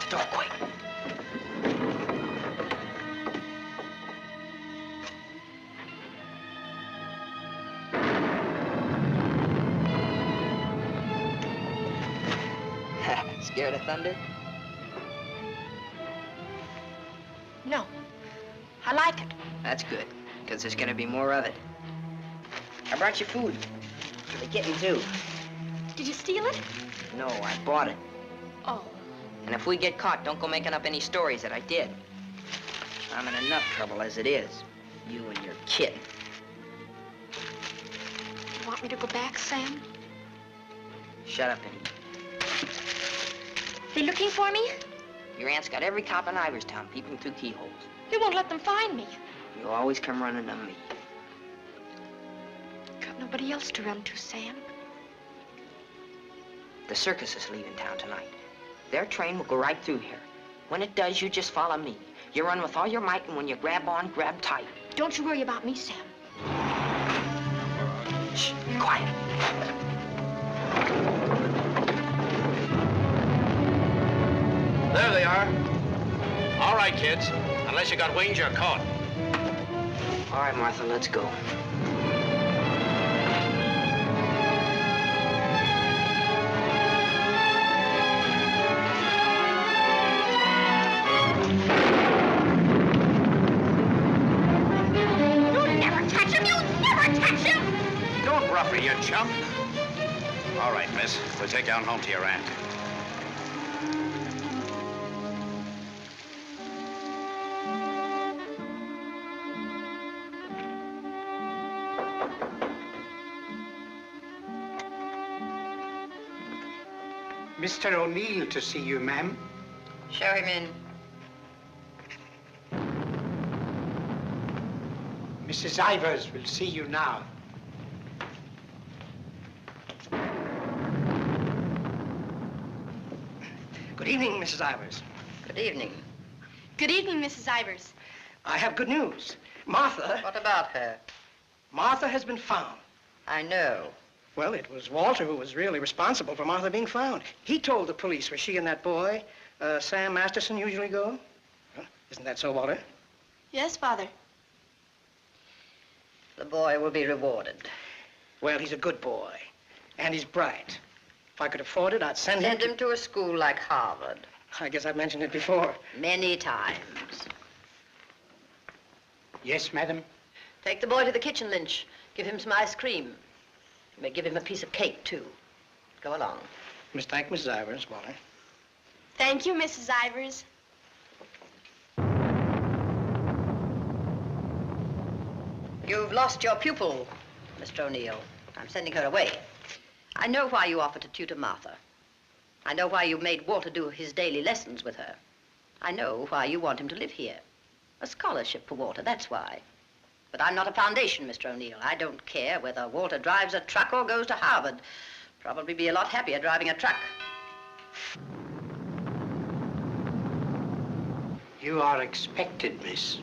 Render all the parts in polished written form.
the door quick. Scared of thunder? No. I like it. That's good, because there's gonna be more of it. I brought you food for the kitten, too. Did you steal it? No, I bought it. Oh. And if we get caught, don't go making up any stories that I did. I'm in enough trouble as it is. You and your kitten. You want me to go back, Sam? Shut up and eat. They looking for me? Your aunt's got every cop in Iverstown peeping through keyholes. You won't let them find me. You always come running to me. Got nobody else to run to, Sam. The circus is leaving town tonight. Their train will go right through here. When it does, you just follow me. You run with all your might, and when you grab on, grab tight. Don't you worry about me, Sam. Shh, be quiet. There they are. All right, kids. Unless you got wings, you're caught. All right, Martha, let's go. You'll never touch him! You'll never touch him! Don't rough her, you chump. All right, miss. We'll take you on home to your aunt. Mr. O'Neill to see you, ma'am. Show him in. Mrs. Ivers will see you now. Good evening, Mrs. Ivers. Good evening. Good evening, Mrs. Ivers. I have good news. Martha... What about her? Martha has been found. I know. Well, it was Walter who was really responsible for Martha being found. He told the police where she and that boy, Sam Masterson, usually go. Huh? Isn't that so, Walter? Yes, Father. The boy will be rewarded. Well, he's a good boy, and he's bright. If I could afford it, I'd send Send him to a school like Harvard. I guess I've mentioned it before. Many times. Yes, madam. Take the boy to the kitchen, Lynch. Give him some ice cream. You may give him a piece of cake, too. Go along. Thank Mrs. Ivers, Walter. Thank you, Mrs. Ivers. You've lost your pupil, Mr. O'Neill. I'm sending her away. I know why you offered to tutor Martha. I know why you made Walter do his daily lessons with her. I know why you want him to live here. A scholarship for Walter, that's why. But I'm not a foundation, Mr. O'Neill. I don't care whether Walter drives a truck or goes to Harvard. Probably be a lot happier driving a truck. You are expected, miss.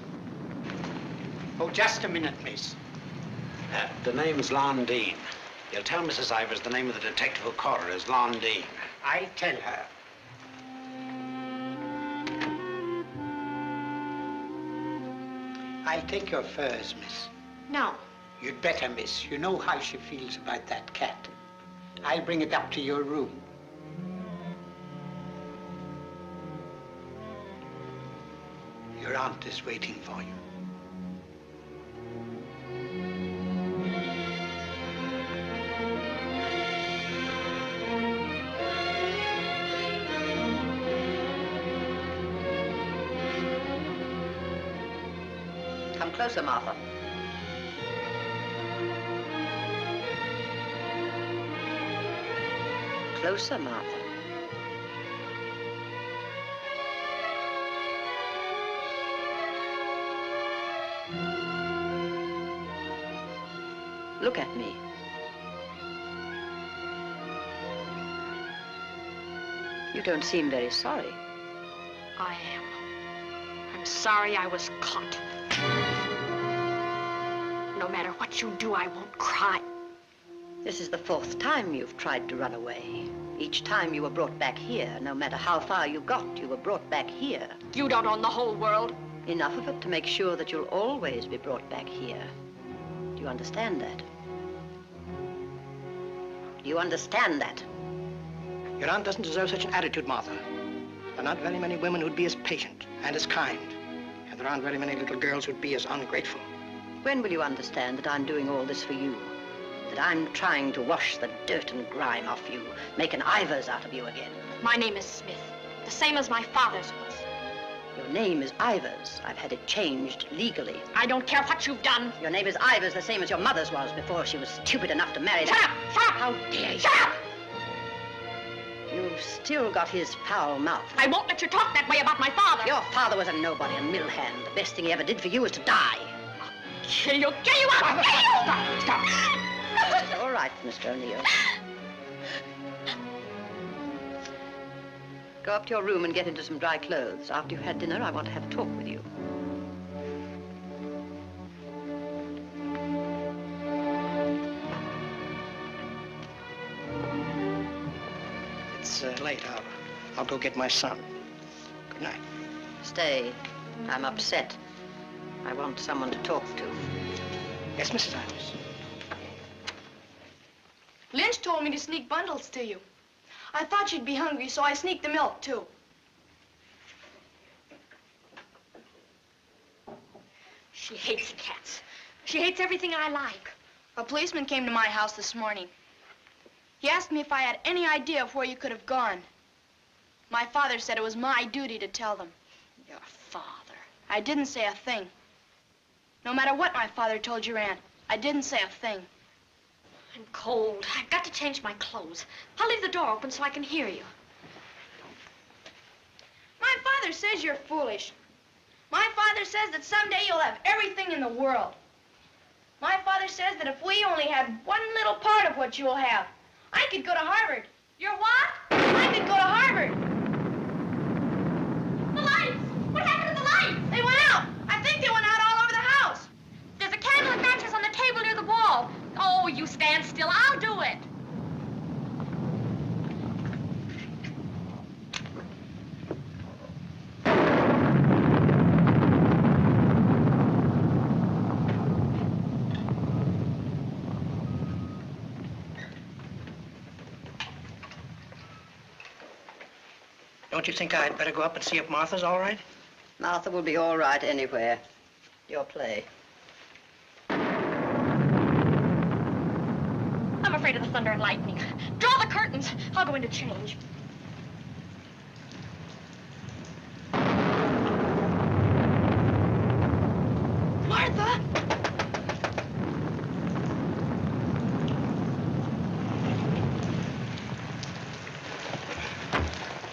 Oh, just a minute, miss. The name's Londine. You'll tell Mrs. Ivers the name of the detective who caught her is Londine. I'll tell her. I'll take your furs, miss. No. You'd better, miss. You know how she feels about that cat. I'll bring it up to your room. Your aunt is waiting for you. Come closer, Martha. Closer, Martha. Look at me. You don't seem very sorry. I am. I'm sorry I was caught. No matter what you do, I won't cry. This is the 4th time you've tried to run away. Each time you were brought back here. No matter how far you got, you were brought back here. You don't own the whole world. Enough of it to make sure that you'll always be brought back here. Do you understand that? Do you understand that? Your aunt doesn't deserve such an attitude, Martha. There are not very many women who'd be as patient and as kind. And there aren't very many little girls who'd be as ungrateful. When will you understand that I'm doing all this for you? That I'm trying to wash the dirt and grime off you, make an Ivers out of you again. My name is Smith, the same as my father's was. Your name is Ivers. I've had it changed legally. I don't care what you've done. Your name is Ivers, the same as your mother's was before she was stupid enough to marry Shut that. up! Shut up! How dare you? Shut up! You've still got his foul mouth. I won't let you talk that way about my father. Your father was a nobody, a mill hand. The best thing he ever did for you was to die. Kill you! Kill you! I'll kill you! Stop! It's all right, Mr. O'Neill. Go up to your room and get into some dry clothes. After you've had dinner, I want to have a talk with you. It's late. I'll go get my son. Good night. Stay. I'm upset. I want someone to talk to. Yes, Mrs. Ivers. Lynch told me to sneak bundles to you. I thought you'd be hungry, so I sneaked the milk, too. She hates cats. She hates everything I like. A policeman came to my house this morning. He asked me if I had any idea of where you could have gone. My father said it was my duty to tell them. Your father. I didn't say a thing. No matter what my father told your aunt, I didn't say a thing. I'm cold. I've got to change my clothes. I'll leave the door open so I can hear you. My father says you're foolish. My father says that someday you'll have everything in the world. My father says that if we only had one little part of what you'll have, I could go to Harvard. You're what? I could go to Harvard. The lights! What happened to the lights? They went out. I think they went out all over the house. There's a candle and matches on the table near the wall. Oh, you stand still. I'll do it. Don't you think I'd better go up and see if Martha's all right? Martha will be all right anywhere. Your play. I'm afraid of the thunder and lightning. Draw the curtains. I'll go in to change. Martha!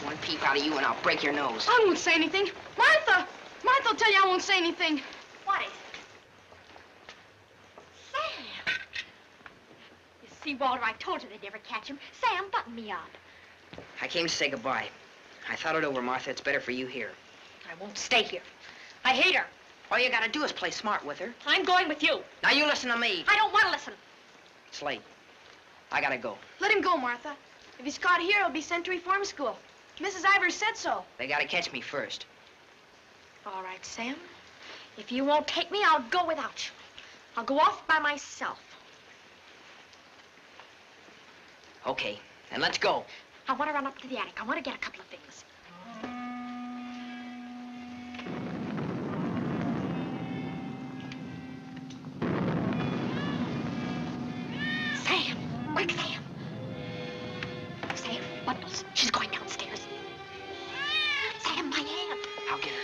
One peep out of you and I'll break your nose. I won't say anything. Martha! Martha'll tell you I won't say anything. What is it? Sam! You see, Walter, I told you they'd never catch him. Sam, button me up. I came to say goodbye. I thought it over, Martha. It's better for you here. I won't stay here. I hate her. All you gotta do is play smart with her. I'm going with you. Now you listen to me. I don't want to listen. It's late. I gotta go. Let him go, Martha. If he's caught here, he'll be sent to reform school. Mrs. Ivers said so. They gotta catch me first. All right, Sam. If you won't take me, I'll go without you. I'll go off by myself. Okay, then let's go. I want to run up to the attic. I want to get a couple of things. Sam! Quick, Sam! Sam, bundles. She's going downstairs. Sam, my aunt. I'll get her.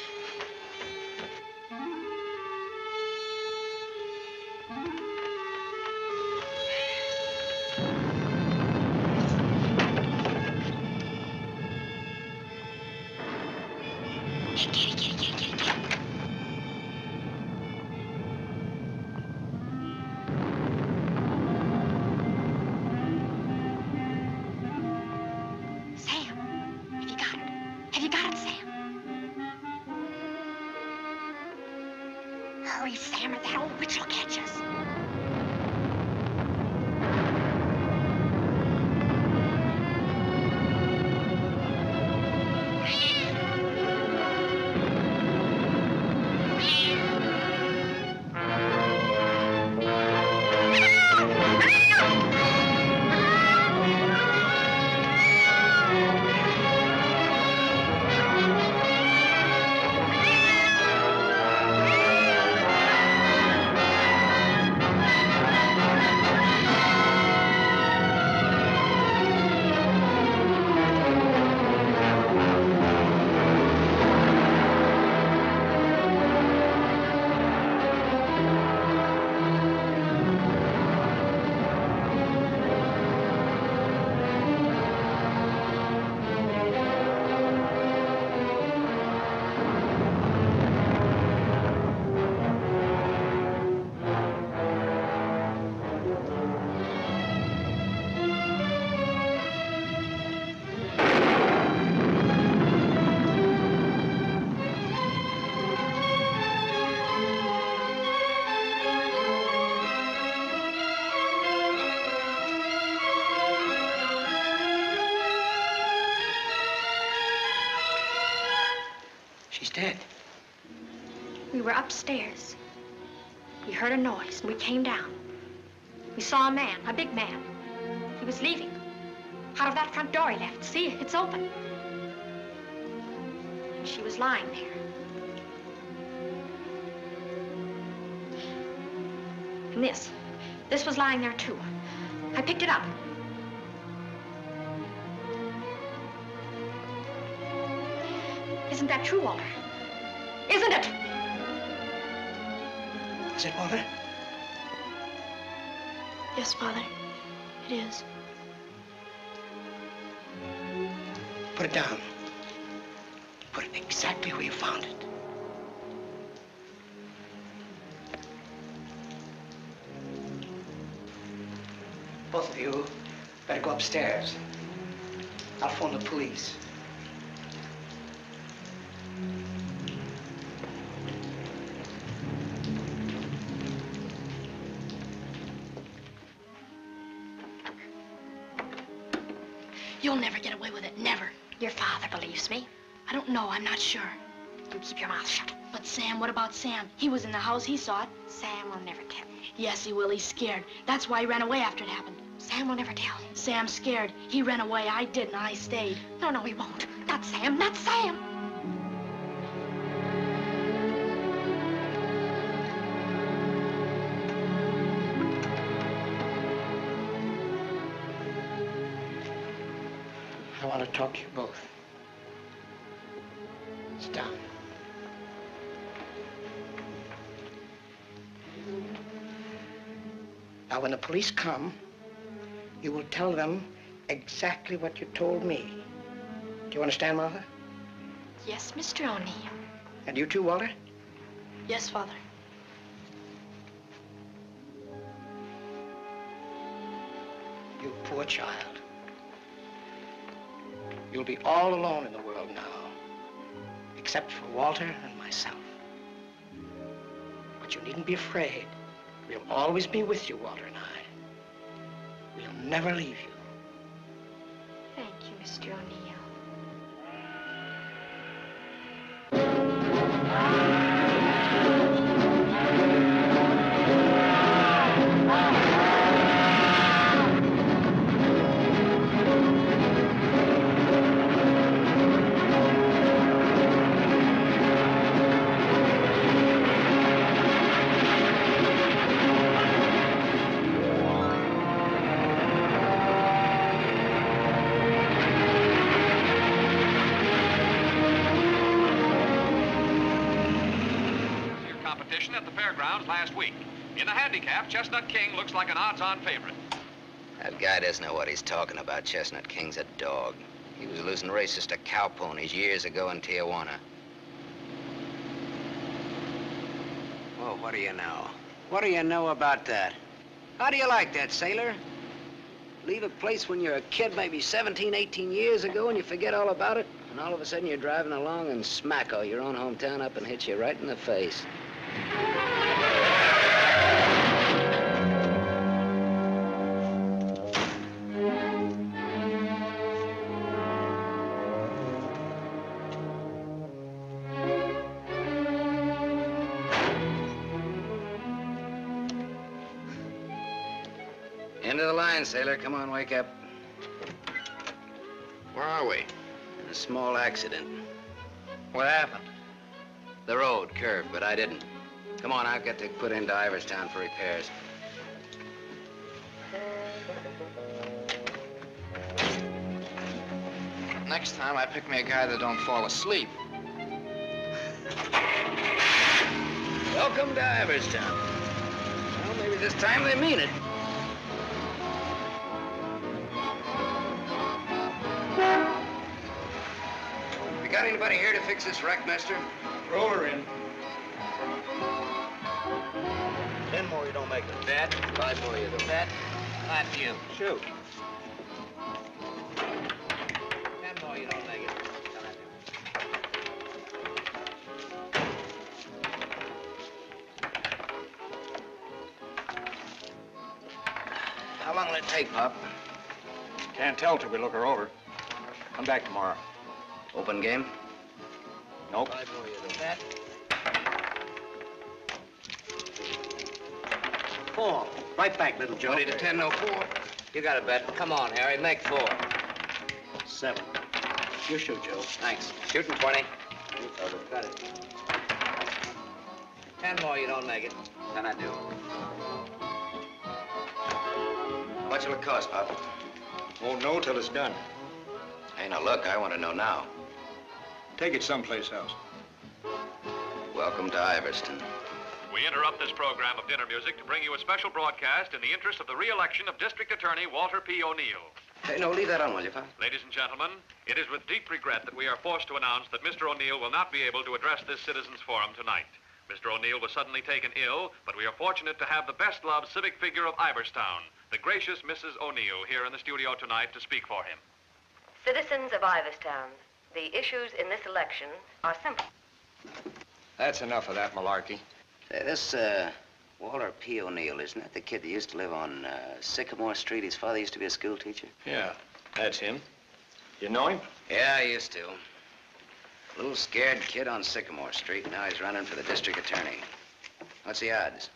Hey, get it. Sam, have you got it? Have you got it, Sam? Hurry, Sam, or that old witch will catch us. dead. We were upstairs. We heard a noise, and we came down. We saw a man, a big man. He was leaving. Out of that front door he left. See, it's open. And she was lying there. And this was lying there, too. I picked it up. Isn't that true, Walter? Isn't it? Is it, Walter? Yes, Father. It is. Put it down. Put it exactly where you found it. Both of you better go upstairs. I'll phone the police. You'll never get away with it, never. Your father believes me. I don't know, I'm not sure. You keep your mouth shut. But Sam, what about Sam? He was in the house, he saw it. Sam will never tell. Yes, he will, he's scared. That's why he ran away after it happened. Sam will never tell. Sam's scared. He ran away, I didn't, I stayed. No, he won't. Not Sam, not Sam. I want to talk to you both. Sit down. Now, when the police come, you will tell them exactly what you told me. Do you understand, Martha? Yes, Mr. O'Neill. And you too, Walter? Yes, Father. You poor child. You'll be all alone in the world now, except for Walter and myself. But you needn't be afraid. We'll always be with you, Walter and I. We'll never leave you. Thank you, Mr. O'Neill. At the fairgrounds last week. In the handicap, Chestnut King looks like an odds-on favorite. That guy doesn't know what he's talking about. Chestnut King's a dog. He was losing races to cow ponies years ago in Tijuana. Well, what do you know? What do you know about that? How do you like that, sailor? Leave a place when you're a kid, maybe 17, 18 years ago, and you forget all about it, and all of a sudden you're driving along and smack your own hometown up and hits you right in the face. End of the line, sailor. Come on, wake up. Where are we? In a small accident. What happened? The road curved, but I didn't. Come on, I've got to put into Iverstown for repairs. Next time, I pick me a guy that don't fall asleep. Welcome to Iverstown. Well, maybe this time they mean it. You got anybody here to fix this wreck, mister? Roll her in. 10 more, you don't make it. Bet. 5 more, you don't. Bet. Not you. Shoot. 10 more, you don't make it. How long will it take, Pop? Can't tell till we look her over. Come back tomorrow. Open game? Nope. 5 more, you do that. 4. Right back, little Joe. 20 to 10, no 4. You got it, Bet. Come on, Harry, make 4. 7. You shoot, Joe. Thanks. Shooting 20. Got it. 10 more, you don't make it. Then I do. How much will it cost, Pop? Won't know till it's done. Hey, now look, I want to know now. Take it someplace else. Welcome to Iverston. We interrupt this program of dinner music to bring you a special broadcast in the interest of the re-election of District Attorney Walter P. O'Neill. Hey, no, leave that on, will you, Pop? Ladies and gentlemen, it is with deep regret that we are forced to announce that Mr. O'Neill will not be able to address this citizens' forum tonight. Mr. O'Neill was suddenly taken ill, but we are fortunate to have the best-loved civic figure of Iverstown, the gracious Mrs. O'Neill, here in the studio tonight to speak for him. Citizens of Iverstown, the issues in this election are simple. That's enough of that malarkey. Say, this, Walter P. O'Neill, isn't that the kid that used to live on Sycamore Street? His father used to be a school teacher. Yeah, that's him. You know him? Yeah, I used to. Little scared kid on Sycamore Street. Now he's running for the district attorney. What's the odds?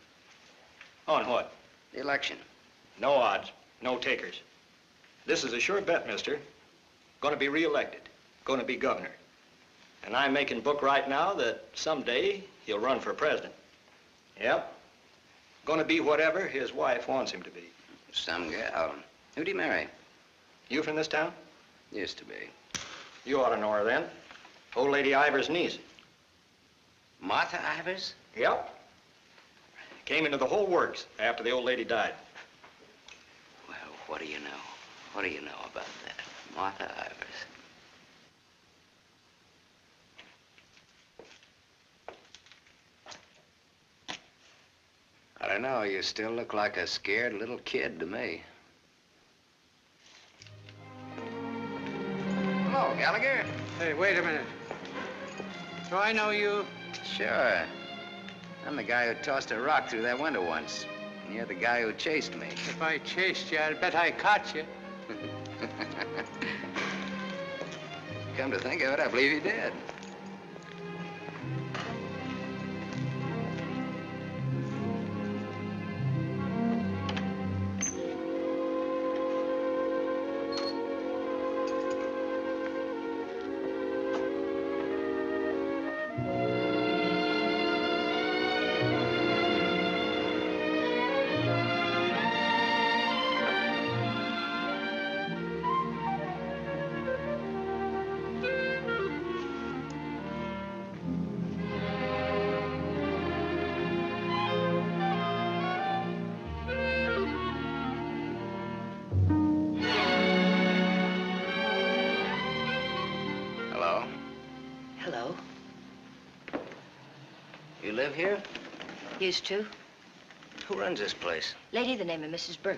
On what? The election. No odds, no takers. This is a sure bet, mister. Gonna be re-elected. Gonna be governor. And I'm making book right now that someday he'll run for president. Yep. Gonna be whatever his wife wants him to be. Some gal. Who'd he marry? You from this town? Used to be. You ought to know her then. Old Lady Ivers' niece. Martha Ivers? Yep. Came into the whole works after the old lady died. Well, what do you know? What do you know about that? Martha Ivers. I don't know. You still look like a scared little kid to me. Hello, Gallagher. Hey, wait a minute. Do I know you? Sure. I'm the guy who tossed a rock through that window once. And you're the guy who chased me. If I chased you, I'd bet I caught you. Come to think of it, I believe you did. You live here? Used to. Who runs this place? Lady, the name of Mrs. Burke.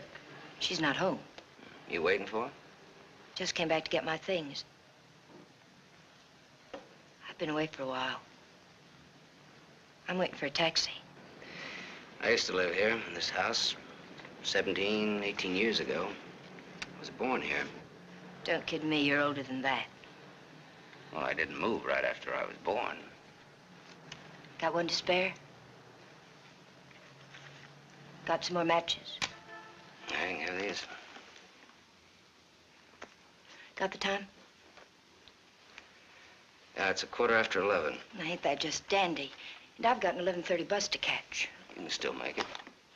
She's not home. You waiting for her? Just came back to get my things. I've been away for a while. I'm waiting for a taxi. I used to live here in this house 17, 18 years ago. I was born here. Don't kid me, you're older than that. Well, I didn't move right after I was born. Got one to spare? Got some more matches? I can have these. Got the time? It's 11:15. Now, ain't that just dandy? And I've got an 11:30 bus to catch. You can still make it.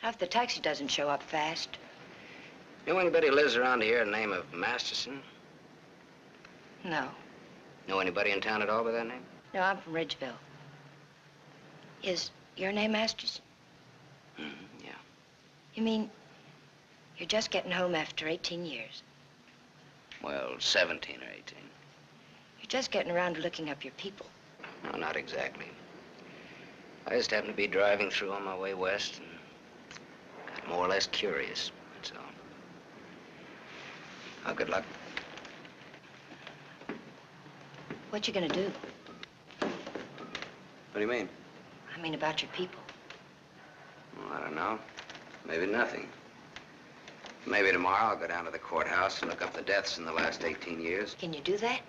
Now, if the taxi doesn't show up fast. You know anybody who lives around here in the name of Masterson? No. Know anybody in town at all by that name? No, I'm from Ridgeville. Is your name Masters? Yeah. You mean you're just getting home after 18 years? Well, 17 or 18. You're just getting around to looking up your people. No, not exactly. I just happened to be driving through on my way west and got more or less curious, that's all. Oh, good luck. What you gonna do? What do you mean? I mean about your people. Well, I don't know. Maybe nothing. Maybe tomorrow I'll go down to the courthouse and look up the deaths in the last 18 years. Can you do that?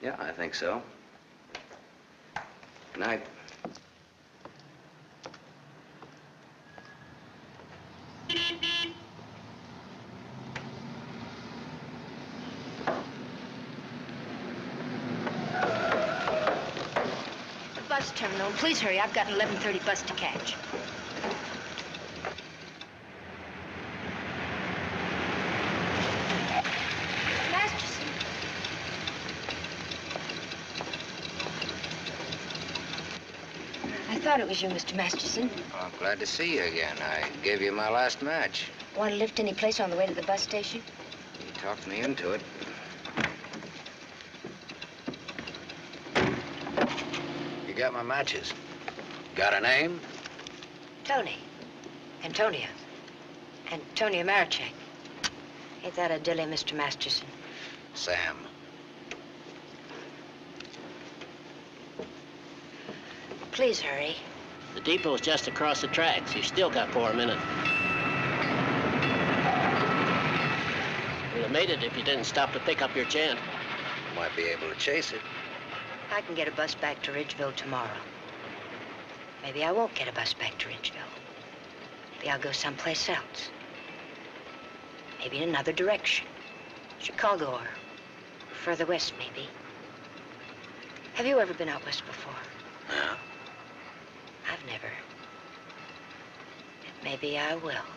Yeah, I think so. Good night. The bus terminal. Please hurry. I've got an 11:30 bus to catch. Masterson. I thought it was you, Mr. Masterson. Well, I'm glad to see you again. I gave you my last match. Want to lift any place on the way to the bus station? You talked me into it. You got my matches. Got a name? Tony. Antonia. Antonia Marichek. Ain't that a dilly, Mr. Masterson? Sam. Please hurry. The depot's just across the tracks. You still got 4 minutes. You'd have made it if you didn't stop to pick up your gent. Might be able to chase it. I can get a bus back to Ridgeville tomorrow. Maybe I won't get a bus back to Ridgeville. Maybe I'll go someplace else. Maybe in another direction. Chicago or further west, maybe. Have you ever been out west before? No. I've never. Maybe I will.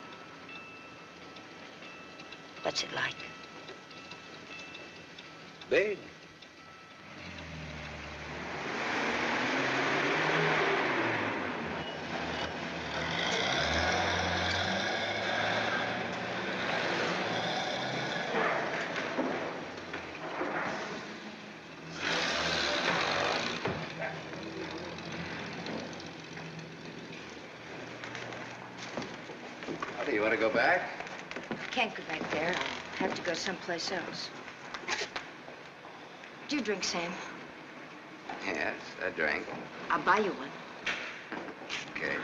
What's it like? Big. You want to go back? Can't go back there. I'll have to go someplace else. Do you drink, Sam? Yes, I drank. I'll buy you one. Okay.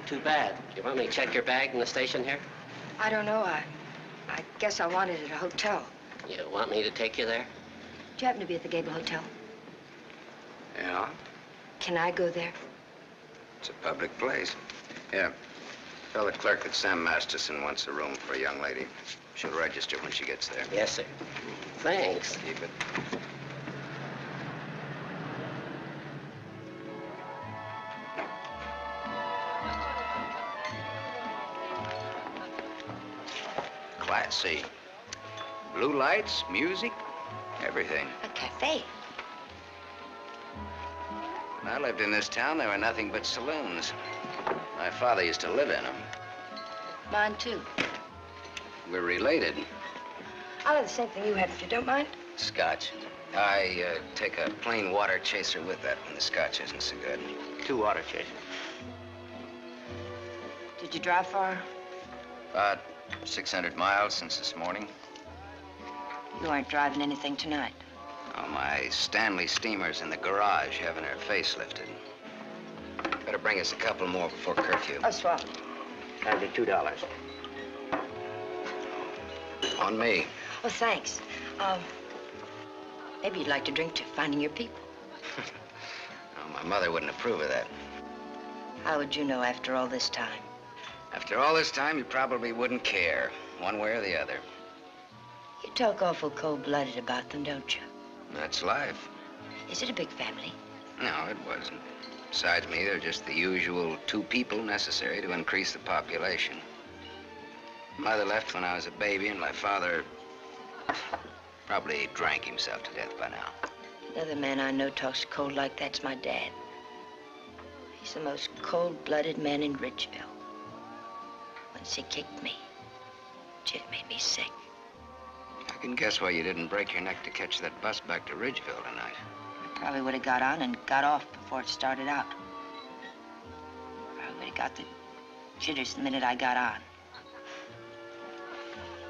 Too bad. You want me to check your bag in the station here? I don't know. I guess I want it at a hotel. You want me to take you there? Do you happen to be at the Gable Hotel? Yeah, Can I go there? it's a public place. Yeah. Tell the clerk that Sam Masterson wants a room for a young lady. She'll register when she gets there. Yes, sir. Thanks. Keep it. Class C. Blue lights, music, everything. A cafe. When I lived in this town, there were nothing but saloons. My father used to live in them. Mine, too. We're related. I'll have the same thing you had, if you don't mind. Scotch. I take a plain water chaser with that when the scotch isn't so good. 2 water chasers. Did you drive far? About 600 miles since this morning. You aren't driving anything tonight. Oh, my Stanley steamer's in the garage having her face lifted. Better bring us a couple more before curfew. Oh, swell. That'd be $2. On me. Oh, thanks. Maybe you'd like to drink to finding your people. Oh, my mother wouldn't approve of that. How would you know after all this time? After all this time, you probably wouldn't care, one way or the other. You talk awful cold-blooded about them, don't you? That's life. Is it a big family? No, it wasn't. Besides me, they're just the usual 2 people necessary to increase the population. Mother left when I was a baby, and my father probably drank himself to death by now. Another man I know talks cold like that's my dad. He's the most cold-blooded man in Ridgeville. Once he kicked me, it made me sick. I can guess why you didn't break your neck to catch that bus back to Ridgeville tonight. I probably would have got on and got off before it started out. Probably would have got the jitters the minute I got on.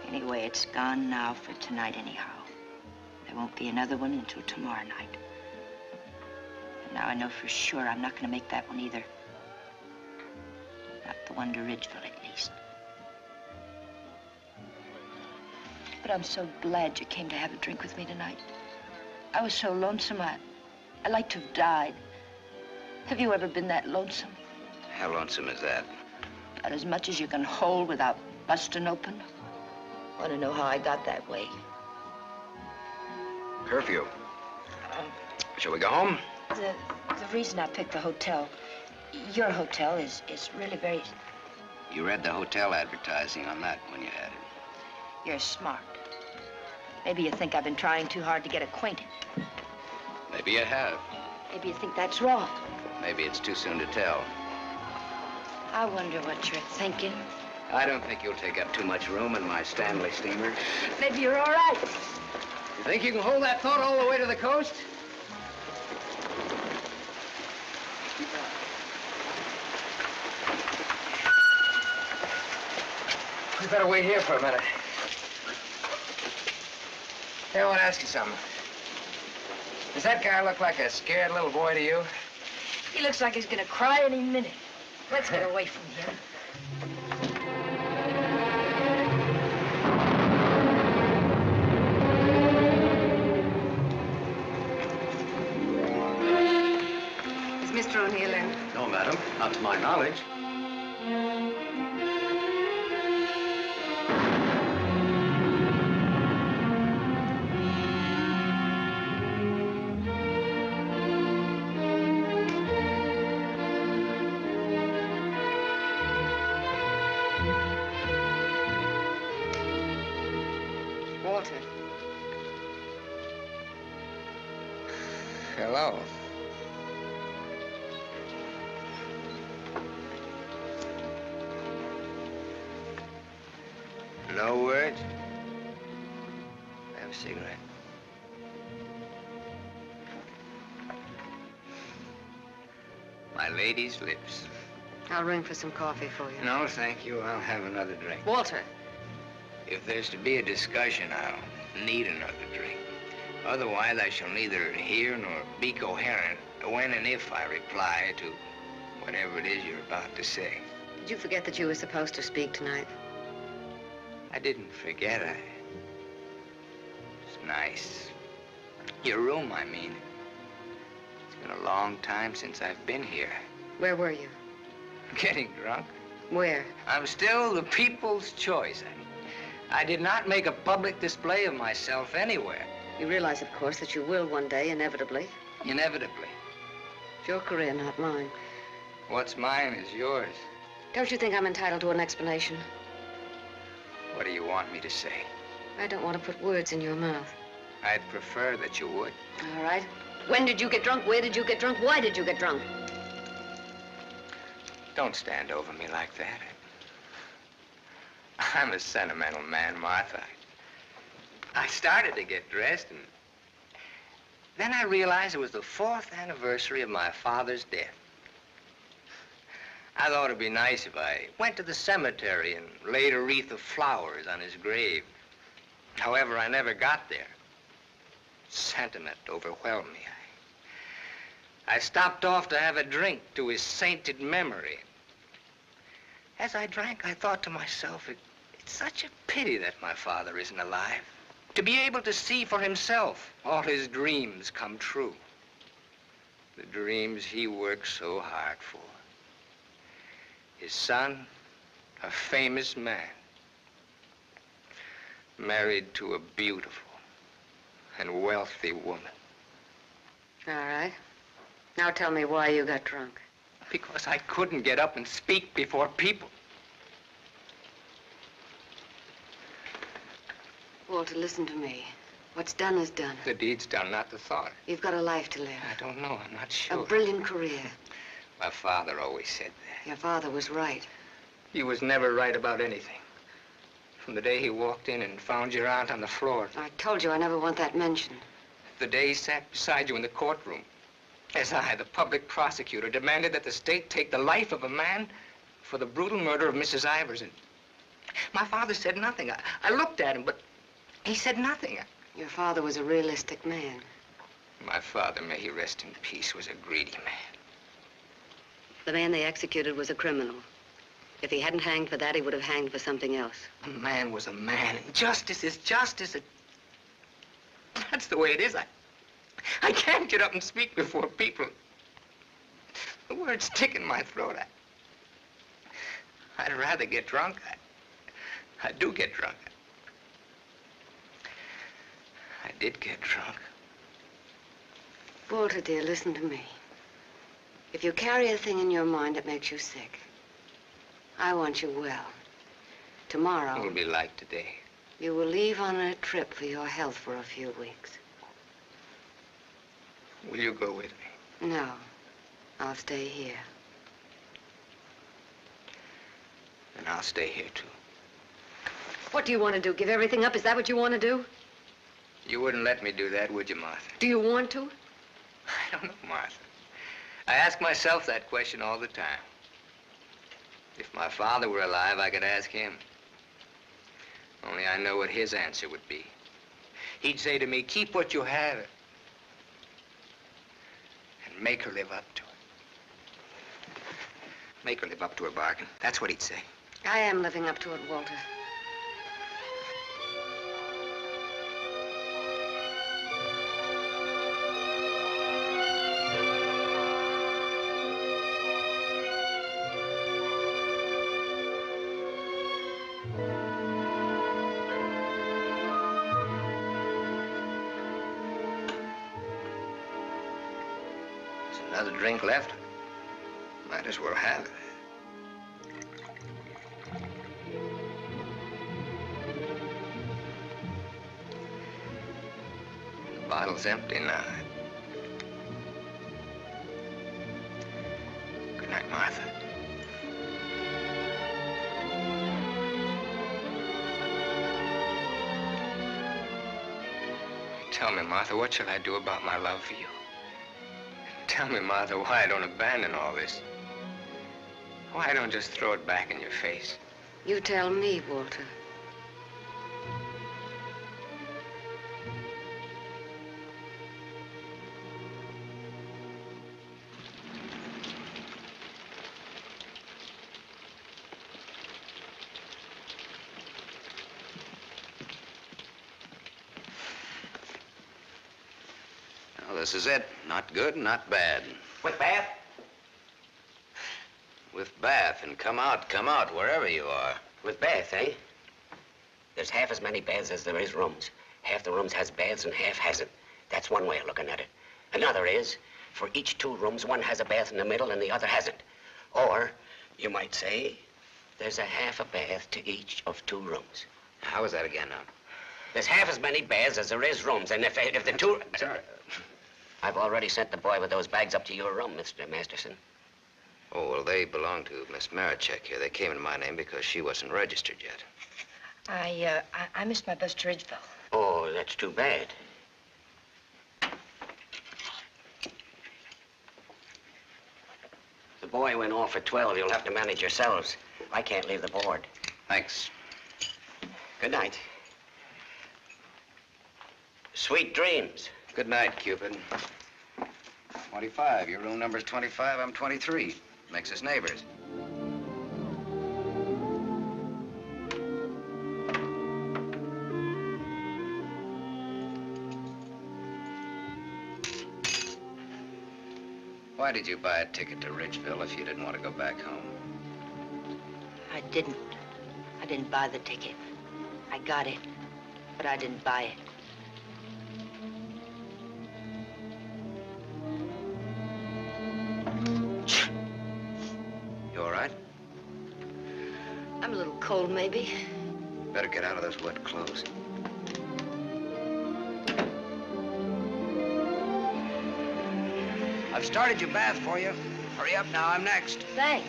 Anyway, it's gone now for tonight anyhow. There won't be another one until tomorrow night. And now I know for sure I'm not going to make that one either. Not the one to Ridgeville, at least. But I'm so glad you came to have a drink with me tonight. I was so lonesome, I'd like to have died. Have you ever been that lonesome? How lonesome is that? About as much as you can hold without busting open. Want to know how I got that way? Curfew. Shall we go home? The reason I picked the hotel, your hotel, is really very... You read the hotel advertising on that when you had it. You're smart. Maybe you think I've been trying too hard to get acquainted. Maybe you have. Maybe you think that's wrong. Maybe it's too soon to tell. I wonder what you're thinking. I don't think you'll take up too much room in my Stanley steamer. Maybe you're all right. You think you can hold that thought all the way to the coast? We better wait here for a minute. Hey, I want to ask you something. Does that guy look like a scared little boy to you? He looks like he's gonna cry any minute. Let's get away from here. Is Mr. O'Neill in? No, madam, not to my knowledge. Walter. Hello. No words? Have a cigarette. My lady's lips. I'll ring for some coffee for you. No, thank you. I'll have another drink. Walter. If there's to be a discussion, I'll need another drink. Otherwise, I shall neither hear nor be coherent when and if I reply to whatever it is you're about to say. Did you forget that you were supposed to speak tonight? I didn't forget. It's nice. Your room, I mean. It's been a long time since I've been here. Where were you? Getting drunk. Where? I'm still the people's choice. I did not make a public display of myself anywhere. You realize, of course, that you will one day, inevitably. Inevitably. It's your career, not mine. What's mine is yours. Don't you think I'm entitled to an explanation? What do you want me to say? I don't want to put words in your mouth. I'd prefer that you would. All right. When did you get drunk? Where did you get drunk? Why did you get drunk? Don't stand over me like that. I'm a sentimental man, Martha. I started to get dressed, and then I realized it was the 4th anniversary of my father's death. I thought it'd be nice if I went to the cemetery and laid a wreath of flowers on his grave. However, I never got there. Sentiment overwhelmed me. I stopped off to have a drink to his sainted memory. As I drank, I thought to myself, it's such a pity that my father isn't alive. To be able to see for himself all his dreams come true. The dreams he worked so hard for. His son, a famous man, married to a beautiful and wealthy woman. All right. Now tell me why you got drunk. Because I couldn't get up and speak before people. Walter, listen to me. What's done is done. The deed's done, not the thought. You've got a life to live. I don't know. I'm not sure. A brilliant career. My father always said that. Your father was right. He was never right about anything. From the day he walked in and found your aunt on the floor. I told you I never want that mentioned. The day he sat beside you in the courtroom. As I, the public prosecutor, demanded that the state take the life of a man for the brutal murder of Mrs. Ivers. And my father said nothing. I looked at him, but he said nothing. Your father was a realistic man. My father, may he rest in peace, was a greedy man. The man they executed was a criminal. If he hadn't hanged for that, he would have hanged for something else. A man was a man, and justice is justice. That's the way it is. I can't get up and speak before people. The words stick in my throat. I'd rather get drunk. I do get drunk. I did get drunk. Walter, dear, listen to me. If you carry a thing in your mind that makes you sick, I want you well. Tomorrow... It'll be like today. You will leave on a trip for your health for a few weeks. Will you go with me? No. I'll stay here. And I'll stay here, too. What do you want to do? Give everything up? Is that what you want to do? You wouldn't let me do that, would you, Martha? Do you want to? I don't know, Martha. I ask myself that question all the time. If my father were alive, I could ask him. Only I know what his answer would be. He'd say to me, keep what you have and make her live up to it. Make her live up to her bargain. That's what he'd say. I am living up to it, Walter. Another drink left? Might as well have it. The bottle's empty now. Good night, Martha. Tell me, Martha, what shall I do about my love for you? Tell me, Martha, why I don't abandon all this. Why I don't just throw it back in your face. You tell me, Walter. Well, this is it. Not good, not bad. With Bath? With bath, and come out, wherever you are. With bath, eh? There's half as many baths as there is rooms. Half the rooms has baths and half hasn't. That's one way of looking at it. Another is, for each 2 rooms, one has a bath in the middle and the other hasn't. Or, you might say, there's a half a bath to each of 2 rooms. How is that again, now? There's half as many baths as there is rooms, and if the 2... Sorry. I've already sent the boy with those bags up to your room, Mr. Masterson. Oh, well, they belong to Miss Marichek here. They came in my name because she wasn't registered yet. I missed my bus to Ridgeville. Oh, that's too bad. The boy went off at 12. You'll have to manage yourselves. I can't leave the board. Thanks. Good night. Sweet dreams. Good night, Cupid. 25. Your room number's 25. I'm 23. Makes us neighbors. Why did you buy a ticket to Ridgeville if you didn't want to go back home? I didn't. I didn't buy the ticket. I got it, but I didn't buy it. You all right? I'm a little cold, maybe. Better get out of those wet clothes. I've started your bath for you. Hurry up now, I'm next. Thanks.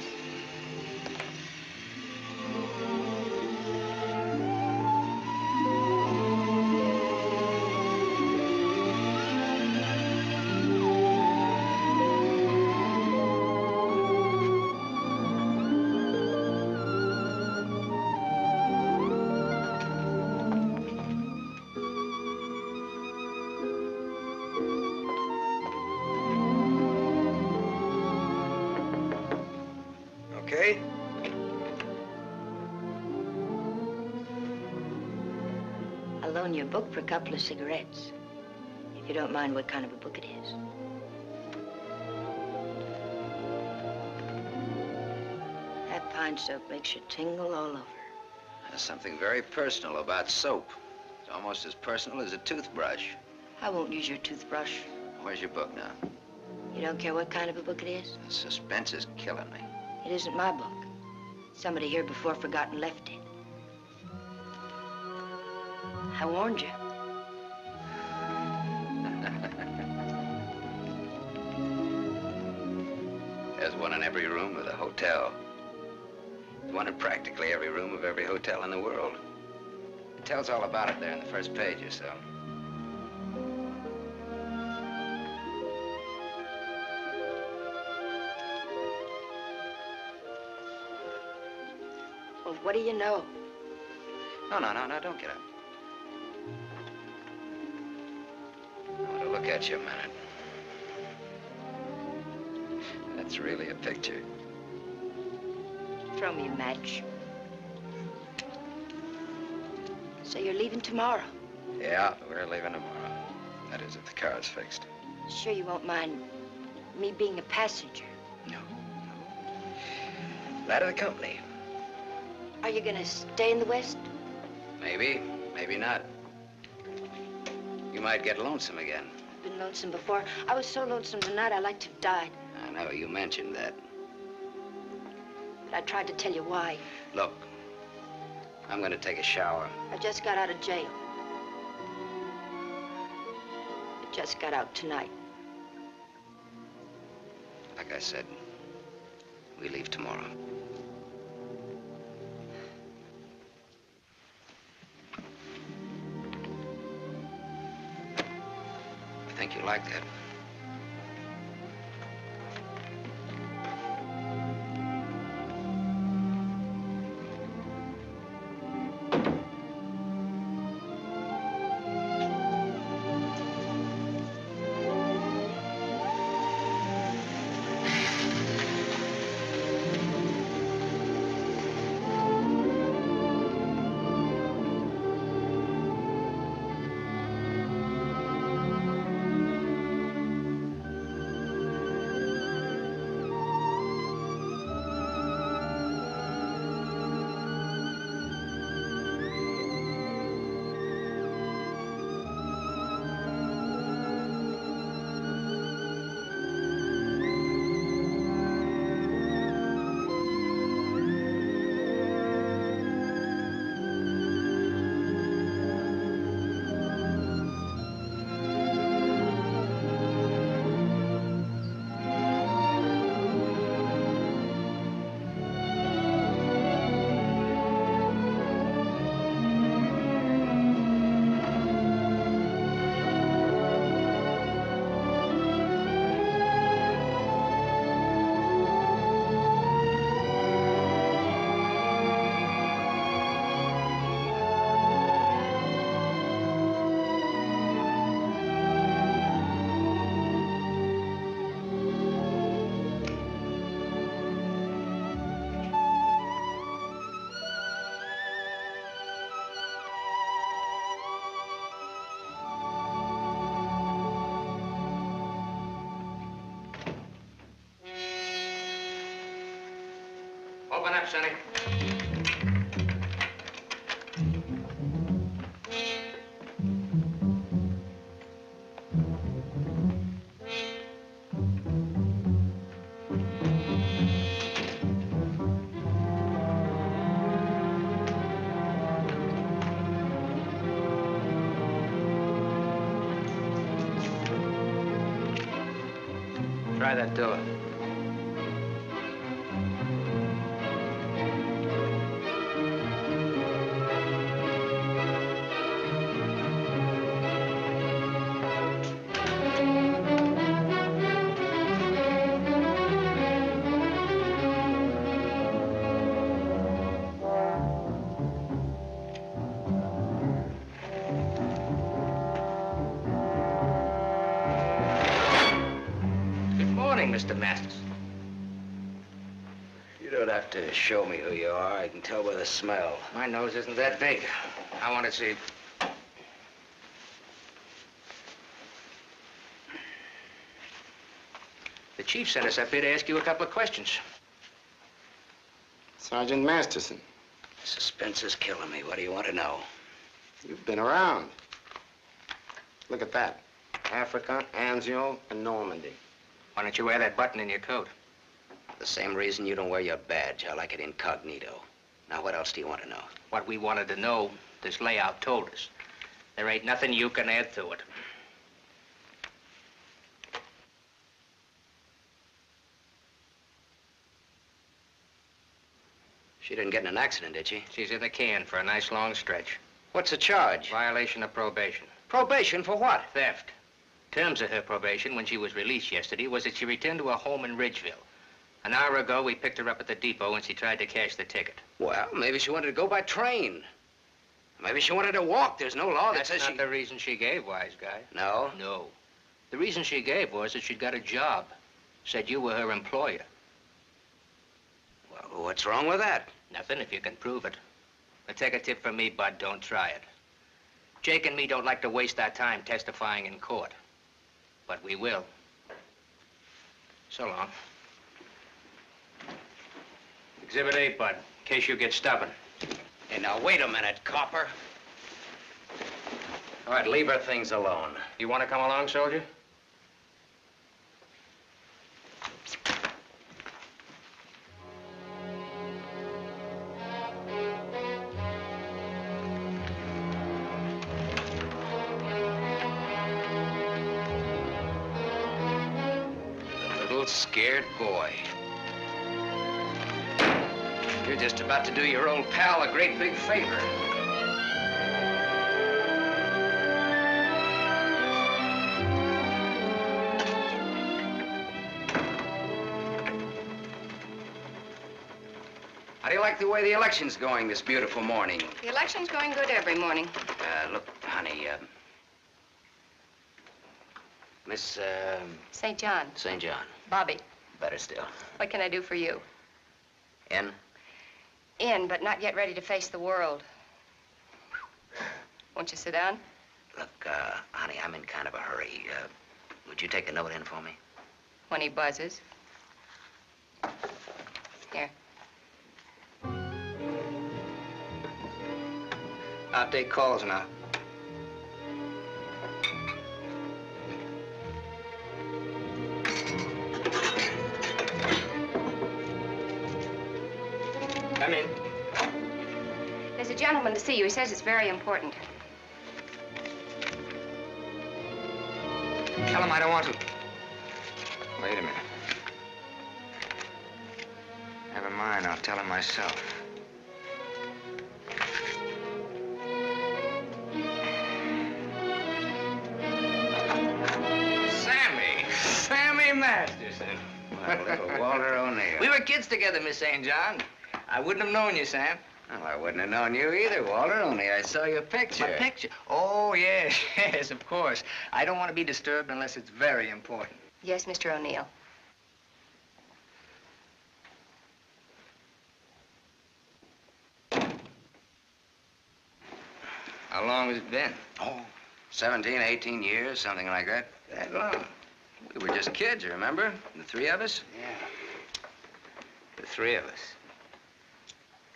loan you a book for a couple of cigarettes. If you don't mind what kind of a book it is. That pine soap makes you tingle all over. There's something very personal about soap. It's almost as personal as a toothbrush. I won't use your toothbrush. Where's your book now? You don't care what kind of a book it is? The suspense is killing me. It isn't my book. Somebody here before forgot and left it. I warned you. There's one in every room of the hotel. There's one in practically every room of every hotel in the world. It tells all about it there in the first page or so. Well, what do you know? No, don't get up. I want to look at you a minute. That's really a picture. Throw me a match. So you're leaving tomorrow? Yeah, we're leaving tomorrow. That is, if the car's fixed. Sure you won't mind me being a passenger? No. That of the company. Are you gonna stay in the West? Maybe, maybe not. You might get lonesome again. I've been lonesome before. I was so lonesome tonight I'd like to have died. I know, you mentioned that. But I tried to tell you why. Look, I'm gonna take a shower. I just got out of jail. I just got out tonight. Like I said, we leave tomorrow. I think you like that. Open up, Sonny. Try that door. Mr. Masters. You don't have to show me who you are. I can tell by the smell. My nose isn't that big. I want to see. The chief sent us up here to ask you a couple of questions. Sergeant Masterson. Suspense is killing me. What do you want to know? You've been around. Look at that. Africa, Anzio, and Normandy. Why don't you wear that button in your coat? The same reason you don't wear your badge. I like it incognito. Now, what else do you want to know? What we wanted to know, this layout told us. There ain't nothing you can add to it. She didn't get in an accident, did she? She's in the can for a nice long stretch. What's the charge? Violation of probation. Probation for what? Theft. Terms of her probation when she was released yesterday was that she returned to her home in Ridgeville. An hour ago, we picked her up at the depot and she tried to cash the ticket. Well, maybe she wanted to go by train. Maybe she wanted to walk. There's no law that That's says not she... the reason she gave, wise guy. No? No. The reason she gave was that she'd got a job. Said you were her employer. Well, what's wrong with that? Nothing if you can prove it. But take a tip from me, Bud, don't try it. Jake and me don't like to waste our time testifying in court. But we will. So long. Exhibit 8, Bud, in case you get stubborn. Hey, now, wait a minute, copper. All right, leave her things alone. You want to come along, soldier? Little scared boy. You're just about to do your old pal a great big favor. How do you like the way the election's going this beautiful morning? The election's going good every morning. Look, honey, Miss, St. John. St. John. Bobby, Better still. what can I do for you? In? In, but not yet ready to face the world. Won't you sit down? Look, honey, I'm in kind of a hurry. Would you take a note in for me? When he buzzes. Here. I'll take calls now. Come in. There's a gentleman to see you. He says it's very important. Tell him I don't want to. Wait a minute. Never mind, I'll tell him myself. Sammy Masterson. My little Walter O'Neill. We were kids together, Miss St. John. I wouldn't have known you, Sam. Well, I wouldn't have known you either, Walter, only I saw your picture. My picture? Oh, yes, yes, of course. I don't want to be disturbed unless it's very important. Yes, Mr. O'Neill. How long has it been? Oh, 17, 18 years, something like that. That long? We were just kids, you remember? The three of us? Yeah. The three of us.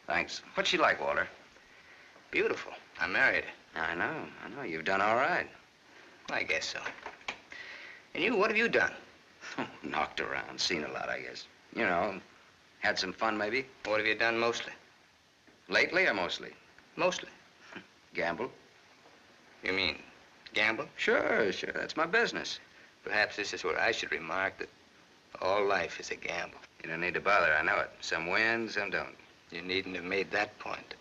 Thanks. What's she like, Walter? Beautiful. I married her. I know. You've done all right. I guess so. And you, what have you done? Knocked around, seen a lot, I guess. You know, had some fun, maybe. What have you done mostly? Lately or mostly? Mostly. Gamble. You mean gamble? Sure, that's my business. Perhaps this is where I should remark that all life is a gamble. You don't need to bother, I know it. Some win, some don't. You needn't have made that point.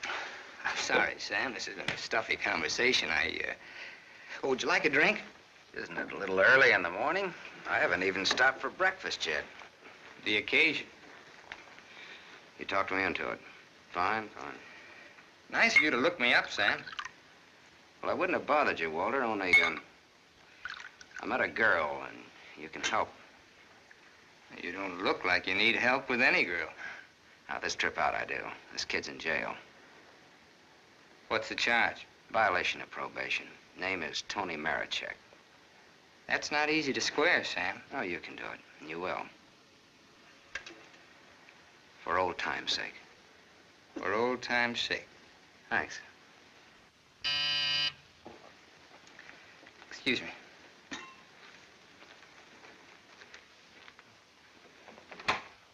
I'm sorry, Sam. This has been a stuffy conversation. Oh, would you like a drink? Isn't it a little early in the morning? I haven't even stopped for breakfast yet. The occasion. You talked me into it. Fine. Nice of you to look me up, Sam. Well, I wouldn't have bothered you, Walter, only, I met a girl, and you can help. You don't look like you need help with any girl. Now, this trip out I do. This kid's in jail. What's the charge? Violation of probation. Name is Tony Marichek. That's not easy to square, Sam. Oh, you can do it. And you will. For old time's sake. For old time's sake. Thanks. Excuse me.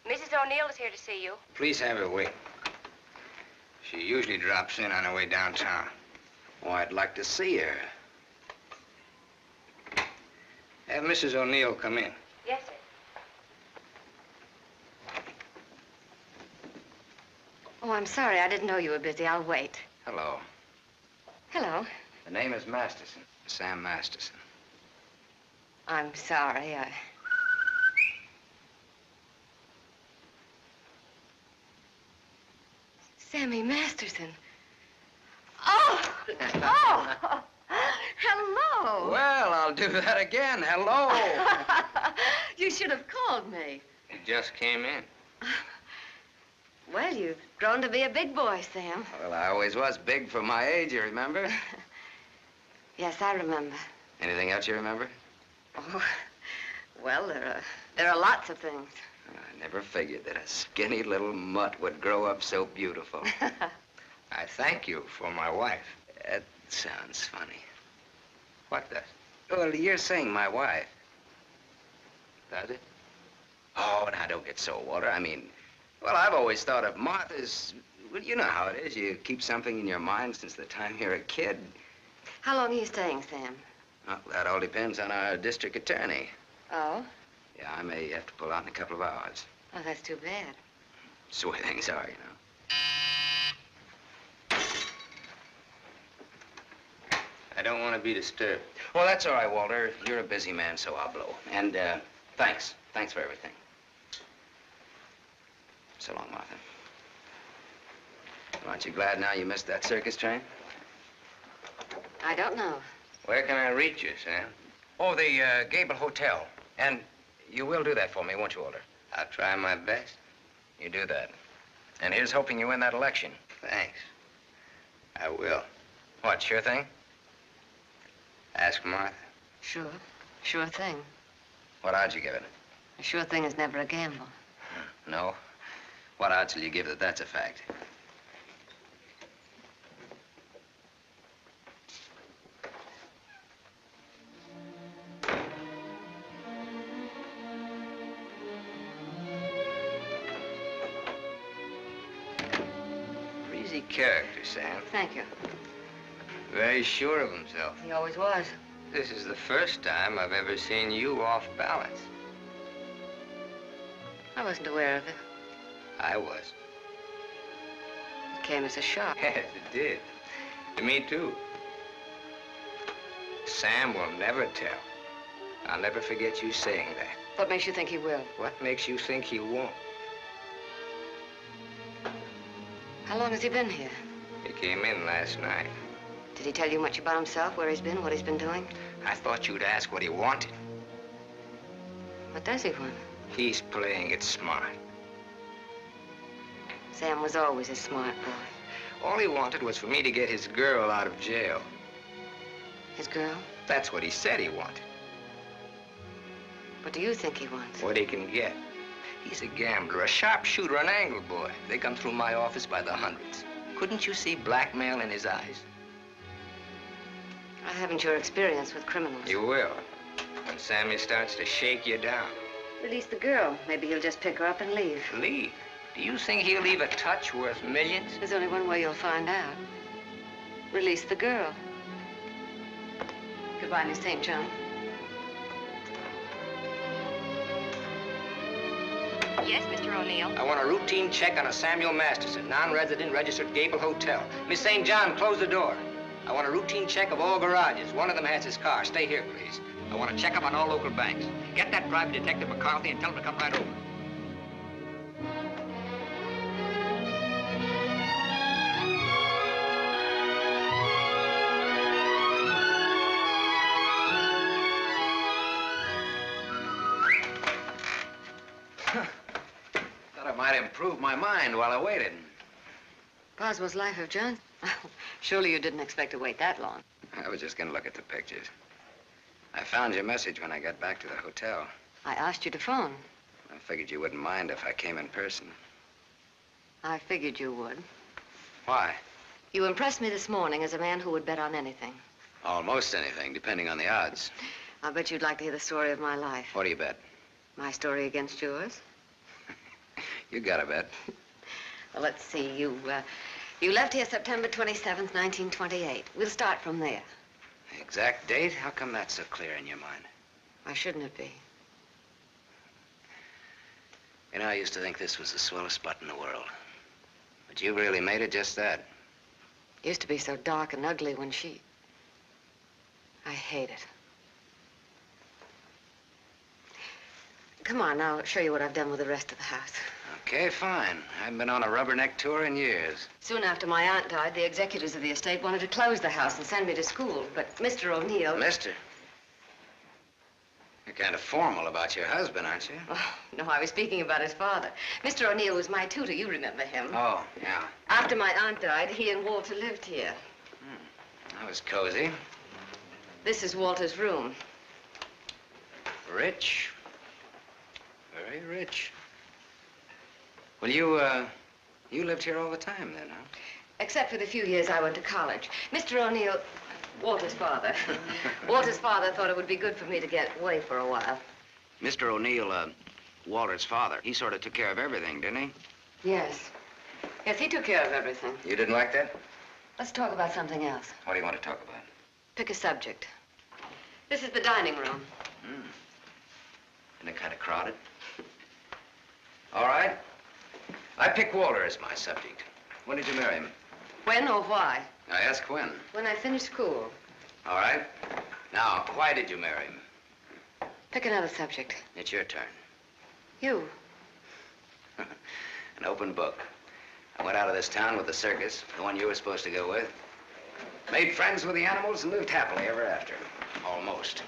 Mrs. O'Neill is here to see you. Please have her wait. She usually drops in on her way downtown. Oh, I'd like to see her. Have Mrs. O'Neill come in. Yes, sir. Oh, I'm sorry. I didn't know you were busy. I'll wait. Hello. Hello. The name is Masterson. Sam Masterson. I'm sorry. Sammy Masterson. Oh! Oh! Hello! Well, I'll do that again. Hello. You should have called me. You just came in. Well, you've grown to be a big boy, Sam. Well, I always was big for my age, you remember? Yes, I remember. Anything else you remember? Oh, well, there are lots of things. I never figured that a skinny little mutt would grow up so beautiful. I thank you for my wife. That sounds funny. What does? Well, you're saying my wife. Does it? Oh, now don't get so, Walter. I mean, well, I've always thought of Martha's... Well, you know how it is. You keep something in your mind since the time you're a kid. How long are you staying, Sam? Well, that all depends on our district attorney. Oh? Yeah, I may have to pull out in a couple of hours. Oh, that's too bad. That's the way things are, you know. I don't want to be disturbed. Well, that's all right, Walter. You're a busy man, so I'll blow. And, thanks. Thanks for everything. So long, Martha. Aren't you glad now you missed that circus train? I don't know. Where can I reach you, Sam? Oh, the, Gable Hotel. And you will do that for me, won't you, Walter? I'll try my best. You do that. And here's hoping you win that election. Thanks. I will. What, sure thing? Ask Martha. Sure. Sure thing. What odds you give it? A sure thing is never a gamble. No? What odds will you give that that's a fact? Breezy character, Sam. Thank you. Very sure of himself. He always was. This is the first time I've ever seen you off balance. I wasn't aware of it. I was. It came as a shock. Yes, it did. To me, too. Sam will never tell. I'll never forget you saying that. What makes you think he will? What makes you think he won't? How long has he been here? He came in last night. Did he tell you much about himself, where he's been, what he's been doing? I thought you'd ask what he wanted. What does he want? He's playing it smart. Sam was always a smart boy. All he wanted was for me to get his girl out of jail. His girl? That's what he said he wanted. What do you think he wants? What he can get. He's a gambler, a sharpshooter, an angle boy. They come through my office by the hundreds. Couldn't you see blackmail in his eyes? I haven't your experience with criminals. You will. When Sammy starts to shake you down. Release the girl. Maybe he'll just pick her up and leave. Leave? Do you think he'll leave a touch worth millions? There's only one way you'll find out. Release the girl. Goodbye, Miss St. John. Yes, Mr. O'Neill. I want a routine check on a Samuel Masterson, non-resident, registered Gable Hotel. Miss St. John, close the door. I want a routine check of all garages. One of them has his car. Stay here, please. I want to check up on all local banks. Get that private detective McCarthy and tell him to come right over. Thought I might improve my mind while I waited. Boswell's Life of John? Surely you didn't expect to wait that long. I was just gonna look at the pictures. I found your message when I got back to the hotel. I asked you to phone. I figured you wouldn't mind if I came in person. I figured you would. Why? You impressed me this morning as a man who would bet on anything. Almost anything, depending on the odds. I'll bet you'd like to hear the story of my life. What do you bet? My story against yours. You got a bet. Well, let's see. You left here September 27th, 1928. We'll start from there. The exact date? How come that's so clear in your mind? Why shouldn't it be? You know, I used to think this was the swellest spot in the world. But you really made it just that. Used to be so dark and ugly when she... I hate it. Come on, I'll show you what I've done with the rest of the house. Okay, fine. I haven't been on a rubberneck tour in years. Soon after my aunt died, the executors of the estate wanted to close the house and send me to school. But Mr. O'Neill... Mister? You're kind of formal about your husband, aren't you? Oh, no, I was speaking about his father. Mr. O'Neill was my tutor. You remember him. Oh, yeah. After my aunt died, he and Walter lived here. That was cozy. This is Walter's room. Rich. Very rich. Well, you lived here all the time then, huh? Except for the few years I went to college. Mr. O'Neill, Walter's father. Walter's father thought it would be good for me to get away for a while. Mr. O'Neill, Walter's father, he sort of took care of everything, didn't he? Yes. Yes, he took care of everything. You didn't like that? Let's talk about something else. What do you want to talk about? Pick a subject. This is the dining room. Isn't it kind of crowded? All right. I pick Walter as my subject. When did you marry him? When or why? I ask when. When I finished school. All right. Now, why did you marry him? Pick another subject. It's your turn. You. An open book. I went out of this town with the circus, the one you were supposed to go with. Made friends with the animals and lived happily ever after. Almost.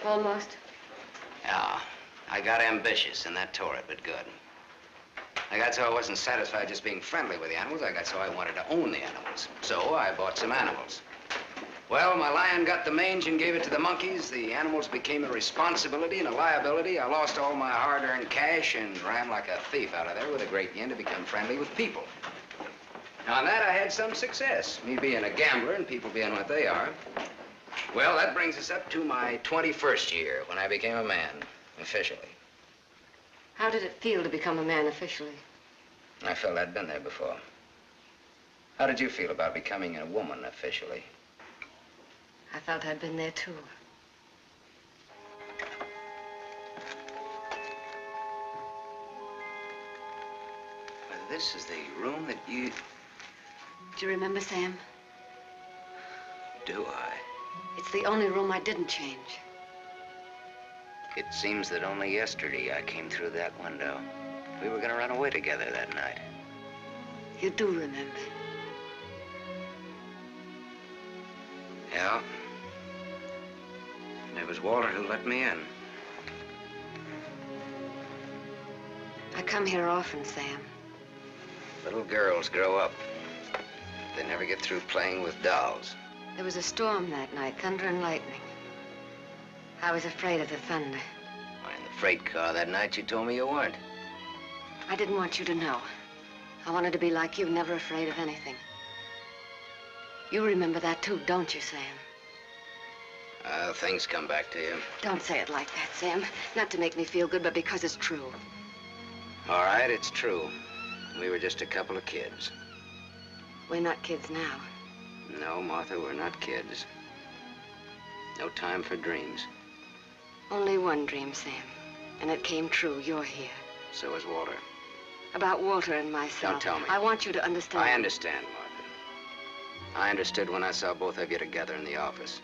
Almost? Yeah. I got ambitious, and that tore it, but good. I got so I wasn't satisfied just being friendly with the animals. I got so I wanted to own the animals. So I bought some animals. Well, my lion got the mange and gave it to the monkeys. The animals became a responsibility and a liability. I lost all my hard-earned cash and ran like a thief out of there with a great yen to become friendly with people. Now, on that, I had some success, me being a gambler and people being what they are. Well, that brings us up to my 21st year, when I became a man, officially. How did it feel to become a man officially? I felt I'd been there before. How did you feel about becoming a woman officially? I felt I'd been there, too. Well, this is the room that you... Do you remember, Sam? Do I? It's the only room I didn't change. It seems that only yesterday I came through that window. We were gonna run away together that night. You do remember. Yeah. And it was Walter who let me in. I come here often, Sam. Little girls grow up. They never get through playing with dolls. There was a storm that night, thunder and lightning. I was afraid of the thunder. Why, in the freight car that night, you told me you weren't. I didn't want you to know. I wanted to be like you, never afraid of anything. You remember that too, don't you, Sam? Things come back to you. Don't say it like that, Sam. Not to make me feel good, but because it's true. All right, it's true. We were just a couple of kids. We're not kids now. No, Martha, we're not kids. No time for dreams. Only one dream, Sam. And it came true. You're here. So is Walter. About Walter and myself. Don't tell me. I want you to understand. I understand, Martha. I understood when I saw both of you together in the office.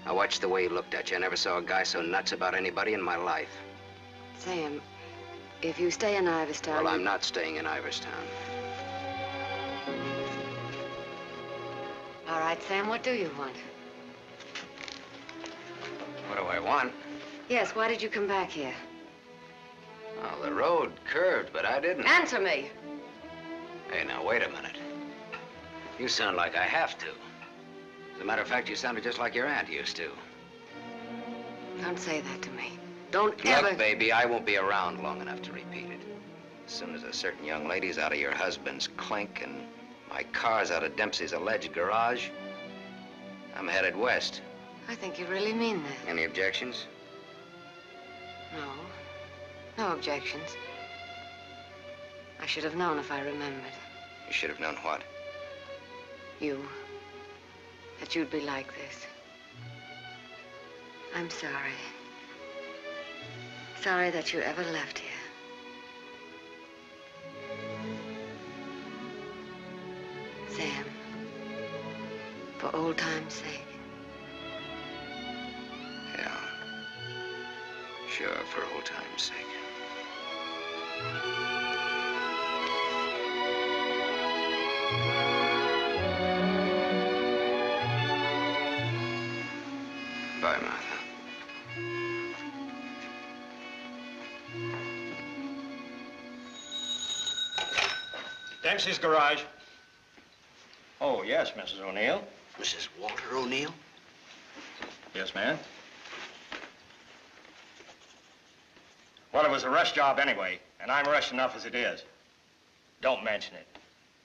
I watched the way he looked at you. I never saw a guy so nuts about anybody in my life. Sam, if you stay in Iverstown... Well, I'm not staying in Iverstown. All right, Sam, what do you want? What do I want? Yes, why did you come back here? Oh, the road curved, but I didn't. Answer me. Hey, now, wait a minute. You sound like I have to. As a matter of fact, you sounded just like your aunt used to. Don't say that to me. Don't ever... Look, baby, I won't be around long enough to repeat it. As soon as a certain young lady's out of your husband's clink and my car's out of Dempsey's alleged garage, I'm headed west. I think you really mean that. Any objections? No. No objections. I should have known if I remembered. You should have known what? You. That you'd be like this. I'm sorry. Sorry that you ever left here. Sam, for old time's sake. Yeah. Sure, for old time's sake. Bye, Martha. Dempsey's garage. Oh, yes, Mrs. O'Neill. Mrs. Walter O'Neill? Yes, ma'am. Well, it was a rush job anyway, and I'm rushed enough as it is. Don't mention it.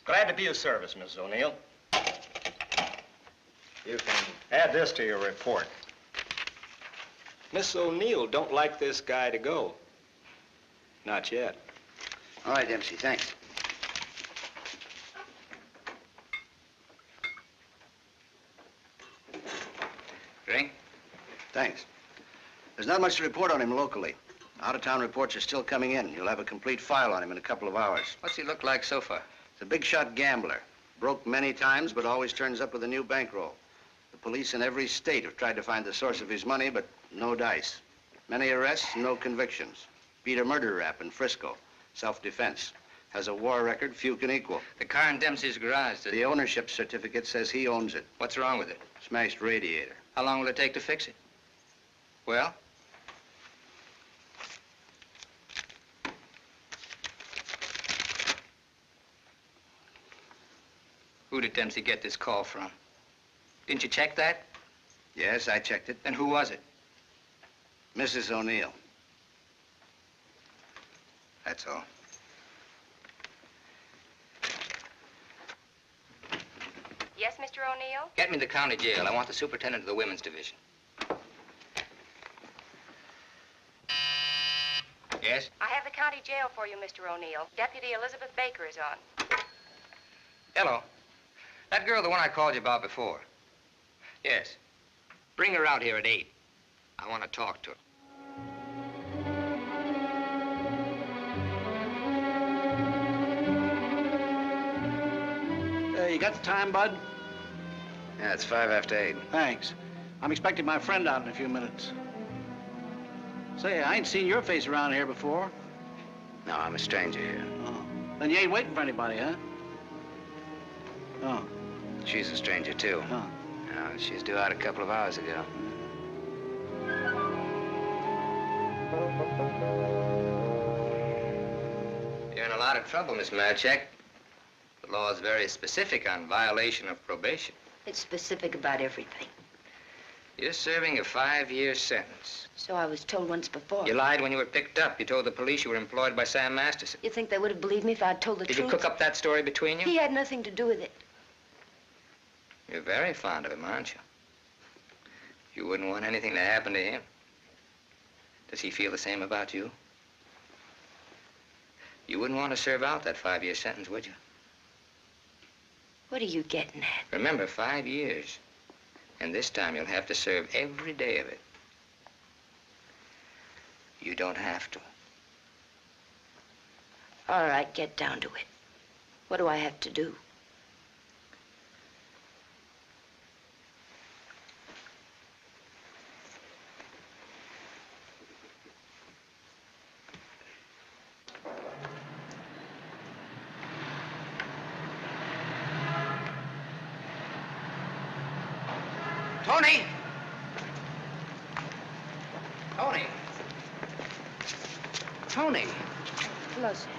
Glad to be of service, Mrs. O'Neill. You can add this to your report. Miss O'Neill don't like this guy to go. Not yet. All right, Dempsey, thanks. Drink? Thanks. There's not much to report on him locally. Out-of-town reports are still coming in. You'll have a complete file on him in a couple of hours. What's he look like so far? He's a big-shot gambler. Broke many times, but always turns up with a new bankroll. The police in every state have tried to find the source of his money, but no dice. Many arrests, no convictions. Beat a murder rap in Frisco. Self-defense. Has a war record few can equal. The car in Dempsey's garage. The ownership certificate says he owns it. What's wrong with it? Smashed radiator. How long will it take to fix it? Well? Who did Dempsey get this call from? Didn't you check that? Yes, I checked it. Then who was it? Mrs. O'Neill. That's all. Yes, Mr. O'Neill? Get me to the county jail. I want the superintendent of the women's division. Yes? I have the county jail for you, Mr. O'Neill. Deputy Elizabeth Baker is on. Hello. That girl, the one I called you about before. Yes. Bring her out here at 8. I want to talk to her. You got the time, Bud? Yeah, it's 5 after 8. Thanks. I'm expecting my friend out in a few minutes. Say, I ain't seen your face around here before. No, I'm a stranger here. Oh. Then you ain't waiting for anybody, huh? Oh. She's a stranger, too. Oh. She's due out a couple of hours ago. You're in a lot of trouble, Miss Marchek. The law is very specific on violation of probation. It's specific about everything. You're serving a 5-year sentence. So I was told once before. You lied when you were picked up. You told the police you were employed by Sam Masterson. You think they would have believed me if I'd told the Did truth? you cook up that story between you? He had nothing to do with it. You're very fond of him, aren't you? You wouldn't want anything to happen to him. Does he feel the same about you? You wouldn't want to serve out that 5-year sentence, would you? What are you getting at? Remember, 5 years. And this time you'll have to serve every day of it. You don't have to. All right, get down to it. What do I have to do? Tony! Tony! Tony! Hello, sir.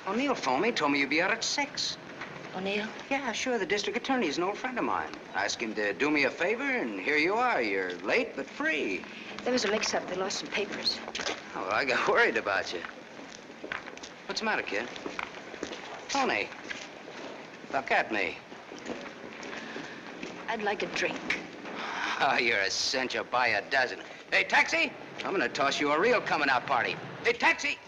O'Neill phoned me, told me you'd be out at 6. O'Neill? Yeah, sure. The district attorney's an old friend of mine. I asked him to do me a favor, and here you are. You're late, but free. There was a mix-up. They lost some papers. Oh, I got worried about you. What's the matter, kid? Tony, look at me. I'd like a drink. Oh, you're a cinch. You'll buy a dozen. Hey, taxi! I'm gonna toss you a real coming-out party. Hey, taxi!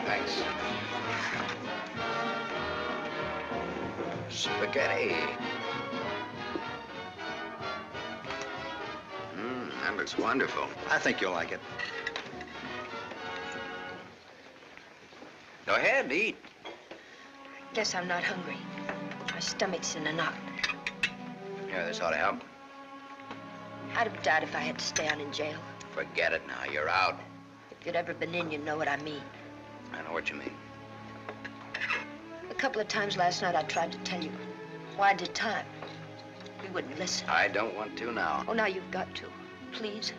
Thanks. Spaghetti. That looks wonderful. I think you'll like it. Go ahead, eat. Guess I'm not hungry. My stomach's in a knot. Yeah, this ought to help. I'd have died if I had to stay on in jail. Forget it now. You're out. If you'd ever been in, you'd know what I mean. I know what you mean. A couple of times last night I tried to tell you why I did time. You wouldn't listen. I don't want to now. Oh, now you've got to. Please.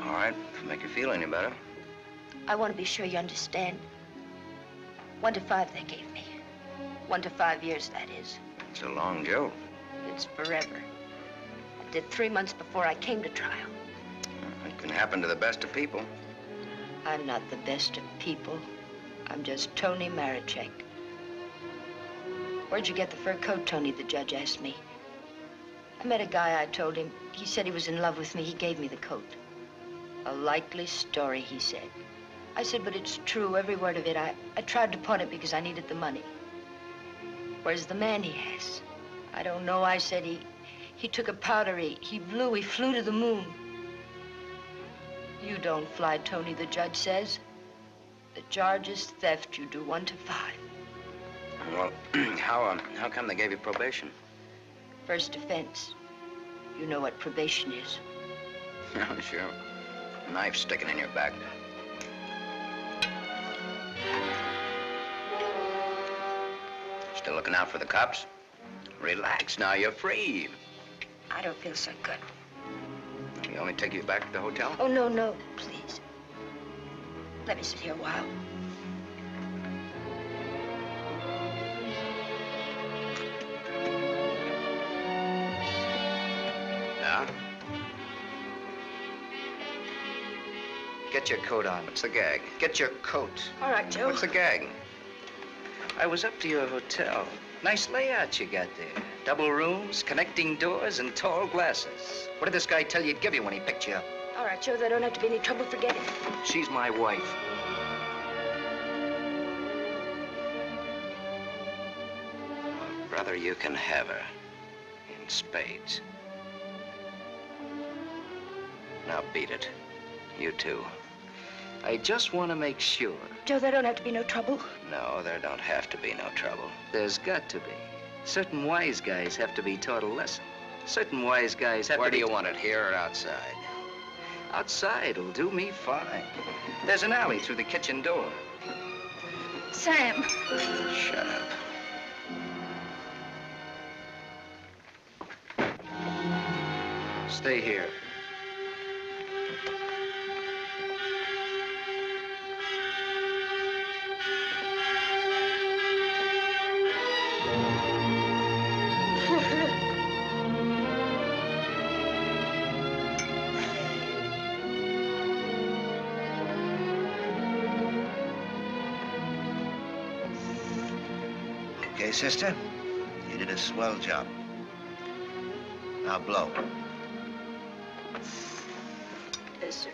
All right, if it make you feel any better. I want to be sure you understand. 1 to 5 they gave me. 1 to 5 years, that is. It's a long joke. It's forever. I did 3 months before I came to trial. It can happen to the best of people. I'm not the best of people. I'm just Tony Marichek. Where'd you get the fur coat, Tony? The judge asked me. I met a guy, I told him. He said he was in love with me. He gave me the coat. A likely story, he said. I said, but it's true, every word of it. I tried to pawn it because I needed the money. Where's the man, he asked. I don't know, I said. He took a powder, he flew to the moon. You don't fly, Tony, the judge says. The charge is theft. You do 1 to 5. Well, how come they gave you probation? First offense. You know what probation is. Oh, sure. A knife sticking in your back. Still looking out for the cops? Relax now, you're free. I don't feel so good. You want me to take you back to the hotel? Oh, no, no, please. Let me sit here a while. Yeah? Get your coat on. What's the gag? Get your coat. All right, Joe. What's the gag? I was up to your hotel. Nice layout you got there. Double rooms, connecting doors, and tall glasses. What did this guy tell you he'd give you when he picked you up? All right, Joe, there don't have to be any trouble. Forget it. She's my wife. Well, brother, you can have her. In spades. Now beat it. You too. I just want to make sure. Joe, there don't have to be no trouble. No, there don't have to be no trouble. There's got to be. Certain wise guys have to be taught a lesson. Certain wise guys have to be... Where do you want it, here or outside? Outside'll do me fine. There's an alley through the kitchen door. Sam. Shut up. Stay here. Okay, sister? You did a swell job. Now blow. Yes, sir.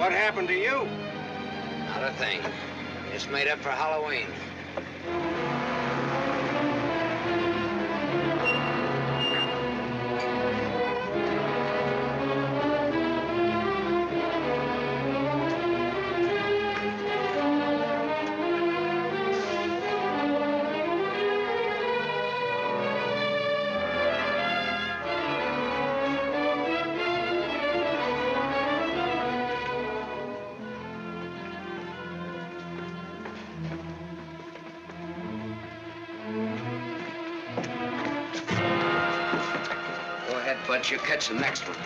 What happened to you? Not a thing. Just made up for Halloween. Go ahead, Bud. You catch the next one.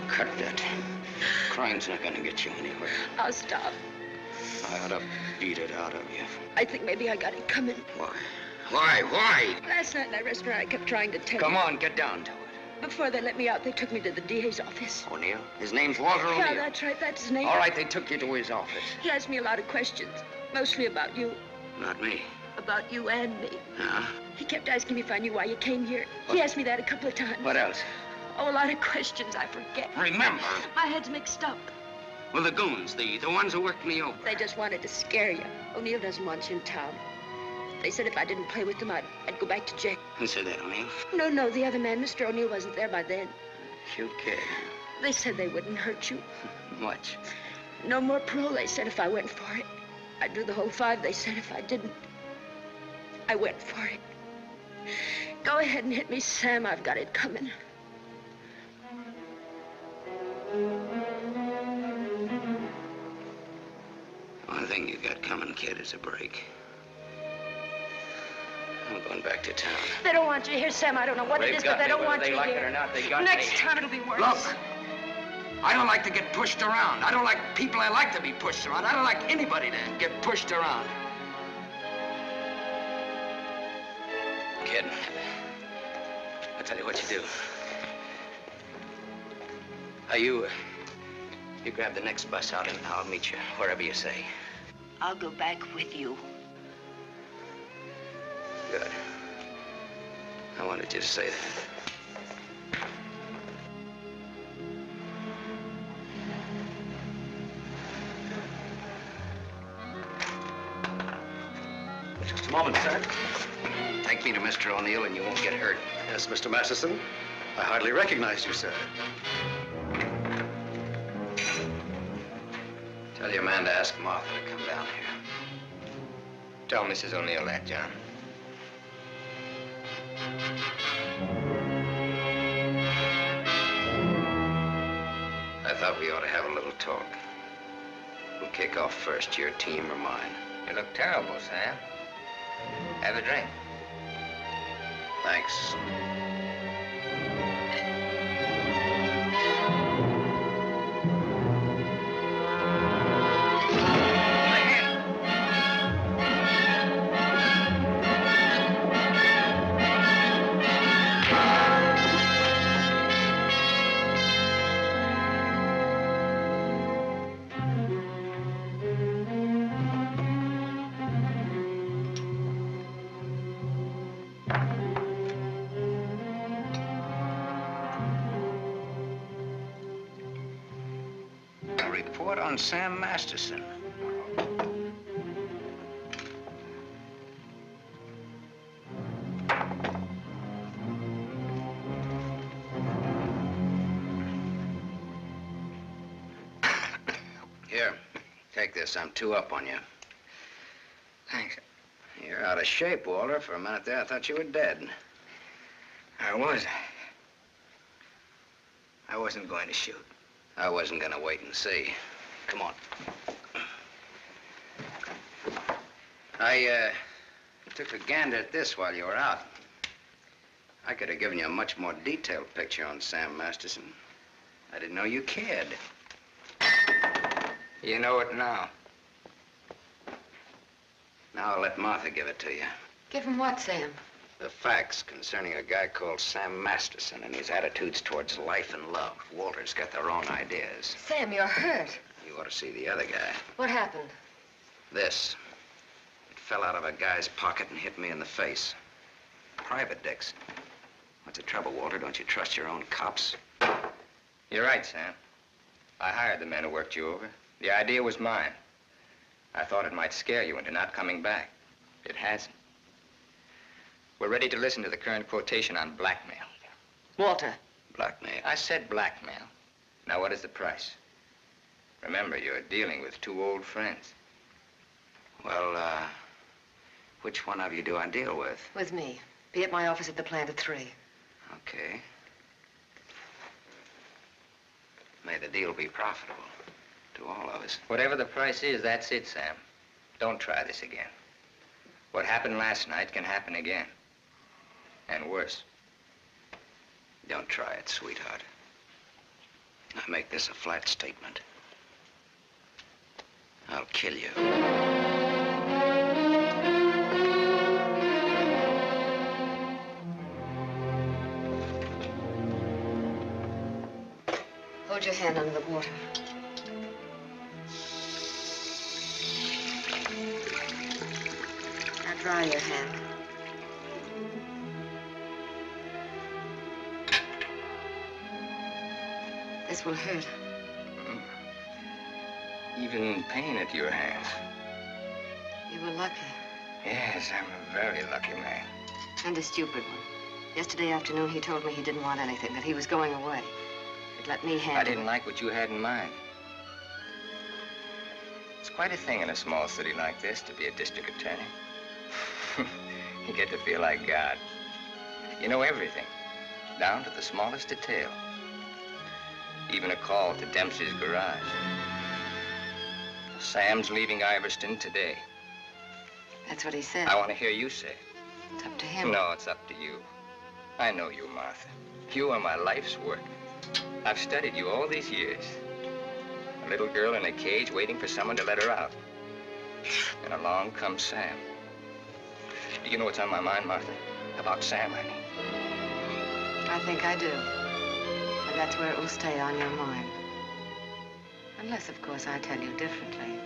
Cut that. Crying's not gonna get you anywhere. I'll stop. I ought to beat it out of you. I think maybe I got it coming. Why? Why? Last night in that restaurant, I kept trying to tell Come you. on, get down to it. Before they let me out, they took me to the DA's office. O'Neill? His name's Walter O'Neill. Yeah, that's right. That's his name. All right, they took you to his office. He asked me a lot of questions, mostly about you. Not me. About you and me. Huh? He kept asking me if I knew why you came here. He asked me that a couple of times. What else? Oh, a lot of questions I forget. Remember. My head's mixed up. Well, the goons, the ones who worked me over. They just wanted to scare you. O'Neill doesn't want you in town. They said if I didn't play with them, I'd go back to jail. Who said that, O'Neill? No, the other man, Mr. O'Neill, wasn't there by then. Cute kid. They said they wouldn't hurt you. Much. No more parole, they said, if I went for it. I'd do the whole 5, they said, if I didn't. I went for it. Go ahead and hit me, Sam. I've got it coming. One thing you got coming, kid, is a break. I'm going back to town. They don't want you here, Sam. I don't know what it is, but they don't want you here. Whether they like it or not, they got me. Next time it'll be worse. Look, I don't like to get pushed around. I don't like people I like to be pushed around. I don't like anybody to get pushed around. Kid, I'll tell you what you do. You grab the next bus out and I'll meet you wherever you say. I'll go back with you. Good. I wanted you to say that. Just a moment, sir. Take me to Mr. O'Neill and you won't get hurt. Yes, Mr. Masterson. I hardly recognize you, sir. Tell your man to ask Martha to come down here. Tell Mrs. O'Neill that, John. I thought we ought to have a little talk. Who'll kick off first, your team or mine? You look terrible, Sam. Have a drink. Thanks. Report on Sam Masterson. Here, take this. I'm 2 up on you. Thanks. You're out of shape, Walter. For a minute there, I thought you were dead. I was. I wasn't going to shoot. I wasn't gonna wait and see. Come on. I took a gander at this while you were out. I could have given you a much more detailed picture on Sam Masterson. I didn't know you cared. You know it now. Now I'll let Martha give it to you. Give him what, Sam? The facts concerning a guy called Sam Masterson and his attitudes towards life and love. Walter's got their own ideas. Sam, you're hurt. You ought to see the other guy. What happened? This. It fell out of a guy's pocket and hit me in the face. Private dicks. What's the trouble, Walter? Don't you trust your own cops? You're right, Sam. I hired the men who worked you over. The idea was mine. I thought it might scare you into not coming back. It hasn't. We're ready to listen to the current quotation on blackmail. Walter. Blackmail? I said blackmail. Now, what is the price? Remember, you're dealing with two old friends. Well, which one of you do I deal with? With me. Be at my office at the plant at 3. Okay. May the deal be profitable to all of us. Whatever the price is, that's it, Sam. Don't try this again. What happened last night can happen again. And worse. Don't try it, sweetheart. I make this a flat statement. I'll kill you. Hold your hand under the water. Now dry your hand. This will hurt. Even pain at your hands. You were lucky. Yes, I'm a very lucky man. And a stupid one. Yesterday afternoon, he told me he didn't want anything, that he was going away. He'd let me handle it. I didn't like what you had in mind. It's quite a thing in a small city like this to be a district attorney. You get to feel like God. You know everything, down to the smallest detail. Even a call to Dempsey's garage. Sam's leaving Iverston today. That's what he said. I want to hear you say it. It's up to him. No, it's up to you. I know you, Martha. You are my life's work. I've studied you all these years. A little girl in a cage waiting for someone to let her out. And along comes Sam. Do you know what's on my mind, Martha? About Sam, I mean. I think I do. And that's where it will stay on your mind. Unless, of course, I tell you differently.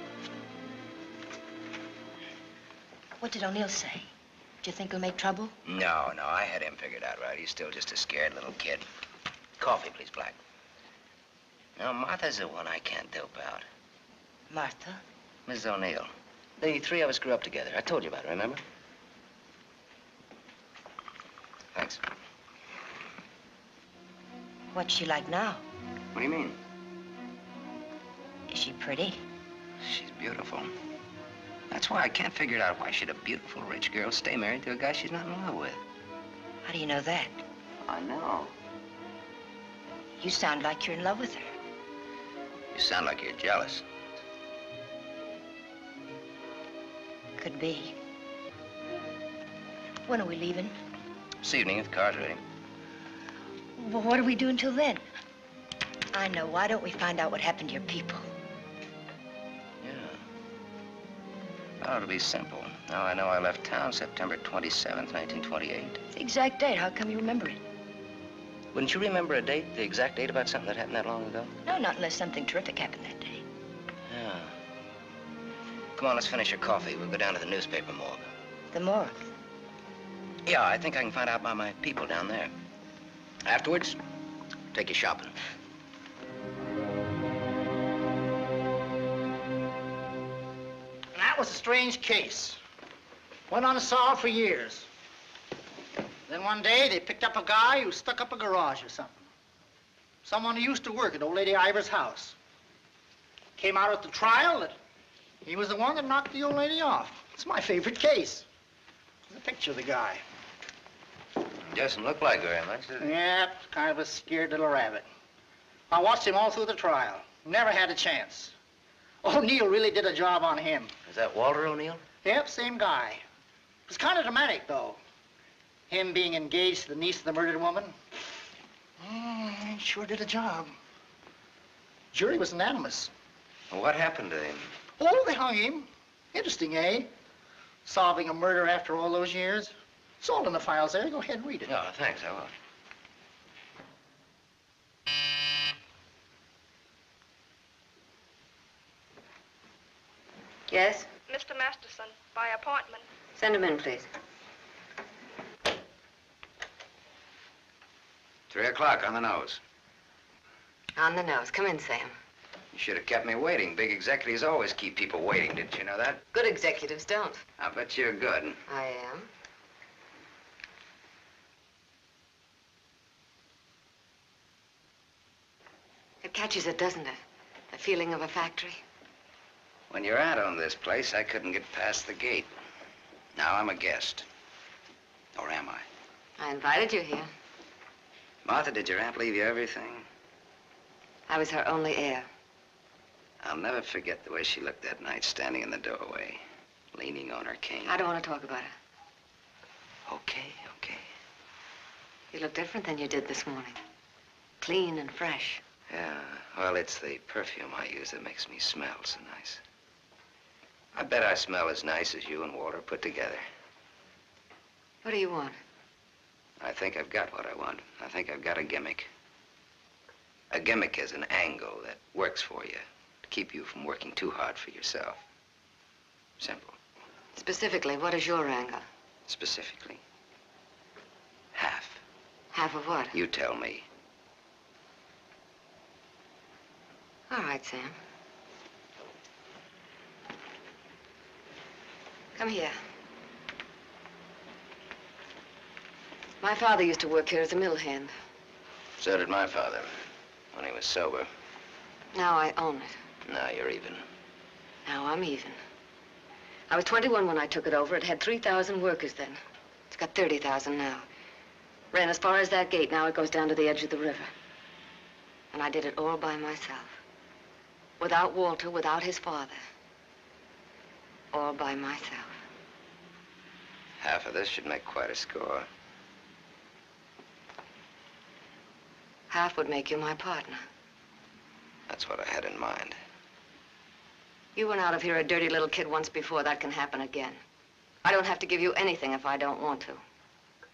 What did O'Neill say? Do you think he'll make trouble? No, I had him figured out right. He's still just a scared little kid. Coffee, please, Black. No, Martha's the one I can't dope out. Martha? Mrs. O'Neill. The three of us grew up together. I told you about it, remember? Thanks. What's she like now? What do you mean? Is she pretty? She's beautiful. That's why I can't figure it out. Why should a beautiful rich girl stay married to a guy she's not in love with? How do you know that? I know. You sound like you're in love with her. You sound like you're jealous. Could be. When are we leaving? This evening, if the car's ready. Well, what do we do until then? I know. Why don't we find out what happened to your people? Oh, it'll be simple. Now I know I left town September 27th, 1928. The exact date. How come you remember it? Wouldn't you remember a date, the exact date about something that happened that long ago? No, not unless something terrific happened that day. Yeah. Come on, let's finish your coffee. We'll go down to the newspaper morgue. The morgue? Yeah, I think I can find out about my people down there. Afterwards, take you shopping. That was a strange case. Went unsolved for years. Then one day, they picked up a guy who stuck up a garage or something. Someone who used to work at old lady Ivers' house. Came out at the trial that he was the one that knocked the old lady off. It's my favorite case. There's a picture of the guy. Doesn't look like very much, does it? Yeah, kind of a scared little rabbit. I watched him all through the trial. Never had a chance. O'Neill really did a job on him. Is that Walter O'Neill? Yep, same guy. It was kind of dramatic, though. Him being engaged to the niece of the murdered woman. He sure did a job. Jury was unanimous. Well, what happened to him? Oh, they hung him. Interesting, eh? Solving a murder after all those years. It's all in the files there. Go ahead and read it. Oh, thanks, I will. Yes? Mr. Masterson, by appointment. Send him in, please. 3 o'clock on the nose. On the nose. Come in, Sam. You should have kept me waiting. Big executives always keep people waiting. Didn't you know that? Good executives don't. I bet you're good. I am. It catches it, doesn't it? The feeling of a factory. When you're out on this place, I couldn't get past the gate. Now I'm a guest. Or am I? I invited you here. Martha, did your aunt leave you everything? I was her only heir. I'll never forget the way she looked that night, standing in the doorway, leaning on her cane. I don't want to talk about it. Okay, okay. You look different than you did this morning. Clean and fresh. Yeah, well, it's the perfume I use that makes me smell so nice. I bet I smell as nice as you and Walter put together. What do you want? I think I've got what I want. I think I've got a gimmick. A gimmick is an angle that works for you to keep you from working too hard for yourself. Simple. Specifically, what is your angle? Specifically, half. Half of what? You tell me. All right, Sam. Come here. My father used to work here as a mill hand. So did my father, when he was sober. Now I own it. Now you're even. Now I'm even. I was 21 when I took it over. It had 3,000 workers then. It's got 30,000 now. Ran as far as that gate. Now it goes down to the edge of the river. And I did it all by myself. Without Walter, without his father. All by myself. Half of this should make quite a score. Half would make you my partner. That's what I had in mind. You went out of here a dirty little kid once before. That can happen again. I don't have to give you anything if I don't want to.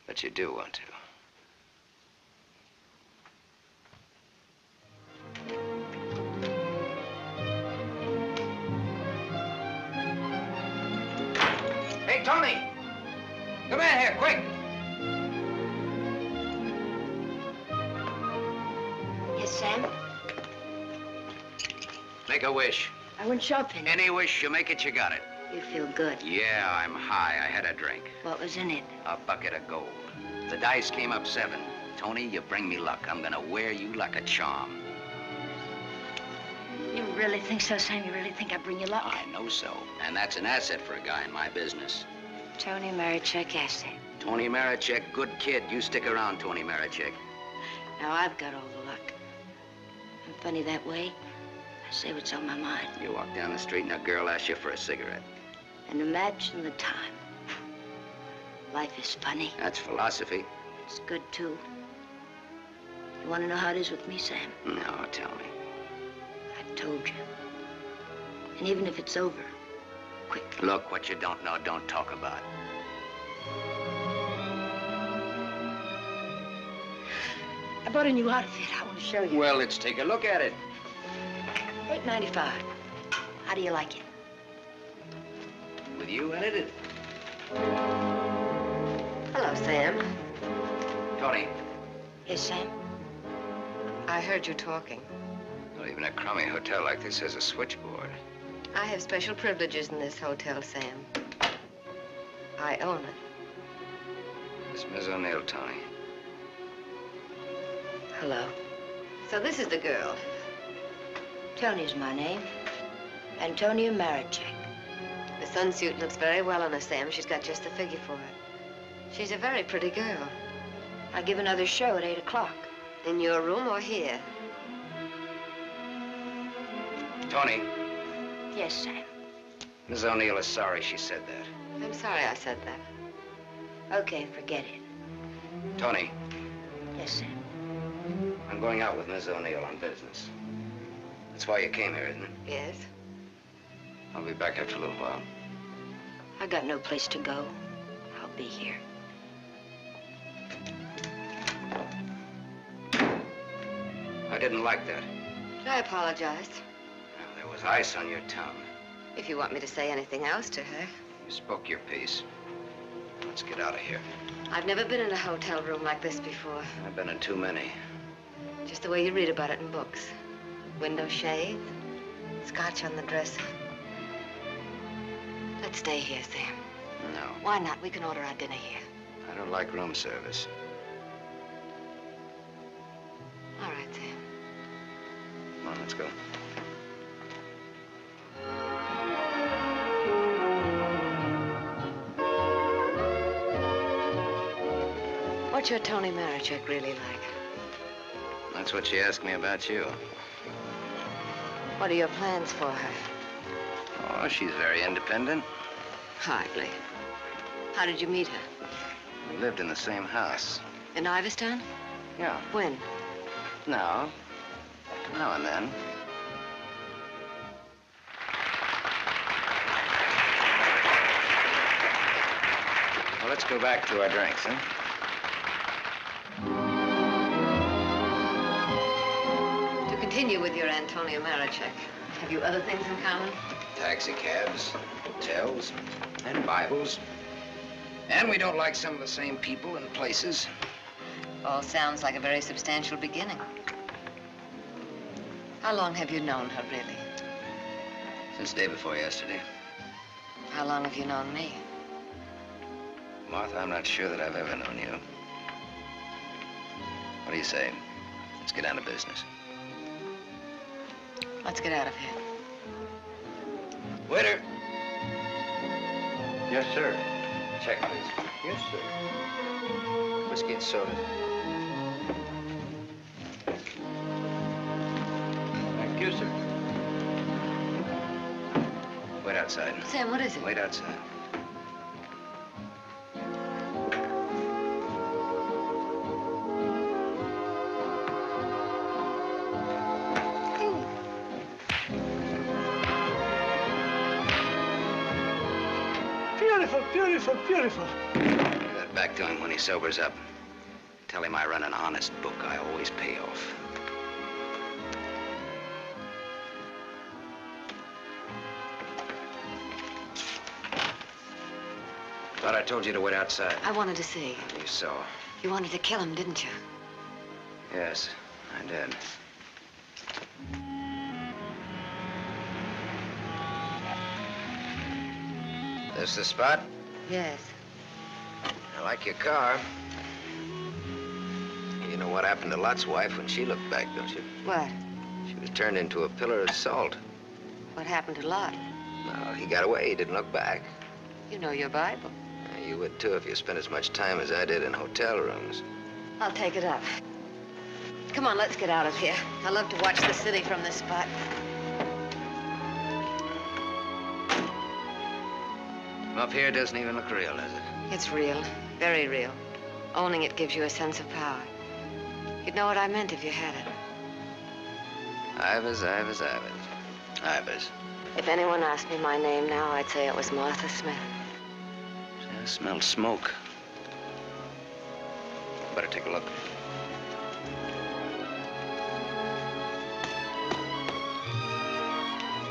But you do want to. Hey, Tony! Come in here, quick! Yes, Sam? Make a wish. I went shopping. Any wish, you make it, you got it. You feel good. Yeah, I'm high. I had a drink. What was in it? A bucket of gold. The dice came up 7. Tony, you bring me luck. I'm gonna wear you like a charm. You really think so, Sam? You really think I bring you luck? I know so. And that's an asset for a guy in my business. Tony Marichek asset. Tony Marichek, good kid. You stick around, Tony Marichek. Now I've got all the luck. I'm funny that way. I say what's on my mind. You walk down the street and a girl asks you for a cigarette. And a match and the time. Life is funny. That's philosophy. It's good, too. You want to know how it is with me, Sam? No, tell me. I told you. And even if it's over, quick. Look, what you don't know, don't talk about. I bought a new outfit. I want to show you. Well, let's take a look at it. $8.95. How do you like it? With you in it? Hello, Sam. Tony. Yes, Sam? I heard you talking. Well, even a crummy hotel like this has a switchboard. I have special privileges in this hotel, Sam. I own it. It's Miss O'Neill, Tony. Hello. So this is the girl. Tony's my name. Antonia Marichek. The sunsuit looks very well on her, Sam. She's got just the figure for it. She's a very pretty girl. I give another show at 8 o'clock. In your room or here? Tony. Yes, Sam. Miss O'Neill is sorry she said that. I'm sorry I said that. Okay, forget it. Tony. Yes, Sam. I'm going out with Miss O'Neill on business. That's why you came here, isn't it? Yes. I'll be back after a little while. I got no place to go. I'll be here. I didn't like that. I apologize. Well, there was ice on your tongue. If you want me to say anything else to her. You spoke your piece. Let's get out of here. I've never been in a hotel room like this before. I've been in too many. Just the way you read about it in books. Window shades, scotch on the dresser. Let's stay here, Sam. No. Why not? We can order our dinner here. I don't like room service. All right, Sam. Come on, let's go. What's your Tony Marichek really like? That's what she asked me about you. What are your plans for her? Oh, she's very independent. Hardly. How did you meet her? We lived in the same house. In Iverstown? Yeah. When? Now and then. Well, let's go back to our drinks, huh? To continue with your Antonio Marichek, have you other things in common? Taxi cabs, hotels, and Bibles. And we don't like some of the same people and places. All sounds like a very substantial beginning. How long have you known her, really? Since day before yesterday. How long have you known me? Martha, I'm not sure that I've ever known you. What do you say? Let's get down to business. Let's get out of here. Waiter! Yes, sir. Check, please. Yes, sir. Whiskey and soda. Thank you, sir. Wait outside. Sam, what is it? Wait outside. Beautiful, beautiful, beautiful. Give that back to him when he sobers up. Tell him I run an honest book. I always pay off. Thought I told you to wait outside. I wanted to see. You saw. You wanted to kill him, didn't you? Yes, I did. This the spot? Yes. I like your car. You know what happened to Lot's wife when she looked back, don't you? What? She was turned into a pillar of salt. What happened to Lot? No, he got away. He didn't look back. You know your Bible. You would, too, if you spent as much time as I did in hotel rooms. I'll take it up. Come on, let's get out of here. I love to watch the city from this spot. From up here, it doesn't even look real, does it? It's real, very real. Owning it gives you a sense of power. You'd know what I meant if you had it. Ivers, Ivers, Ivers. Ivers. If anyone asked me my name now, I'd say it was Martha Smith. I smell smoke. Better take a look.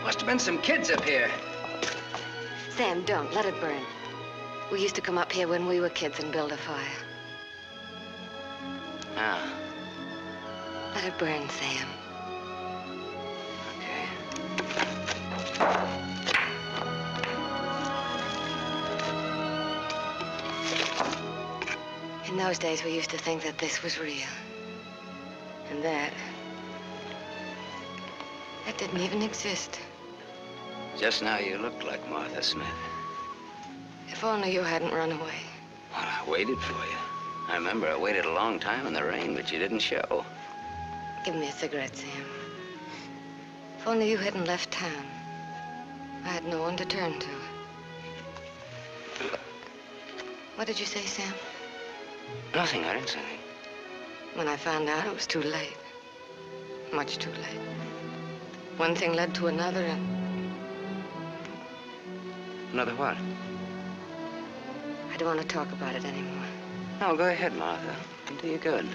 Must have been some kids up here. Sam, don't. Let it burn. We used to come up here when we were kids and build a fire. Ah. Let it burn, Sam. In those days, we used to think that this was real. And that didn't even exist. Just now you looked like Martha Smith. If only you hadn't run away. Well, I waited for you. I remember I waited a long time in the rain, but you didn't show. Give me a cigarette, Sam. If only you hadn't left town. I had no one to turn to. What did you say, Sam? Nothing, I didn't say anything. When I found out, it was too late. Much too late. One thing led to another, and... Another what? I don't want to talk about it anymore. No, go ahead, Martha. It'll do you good.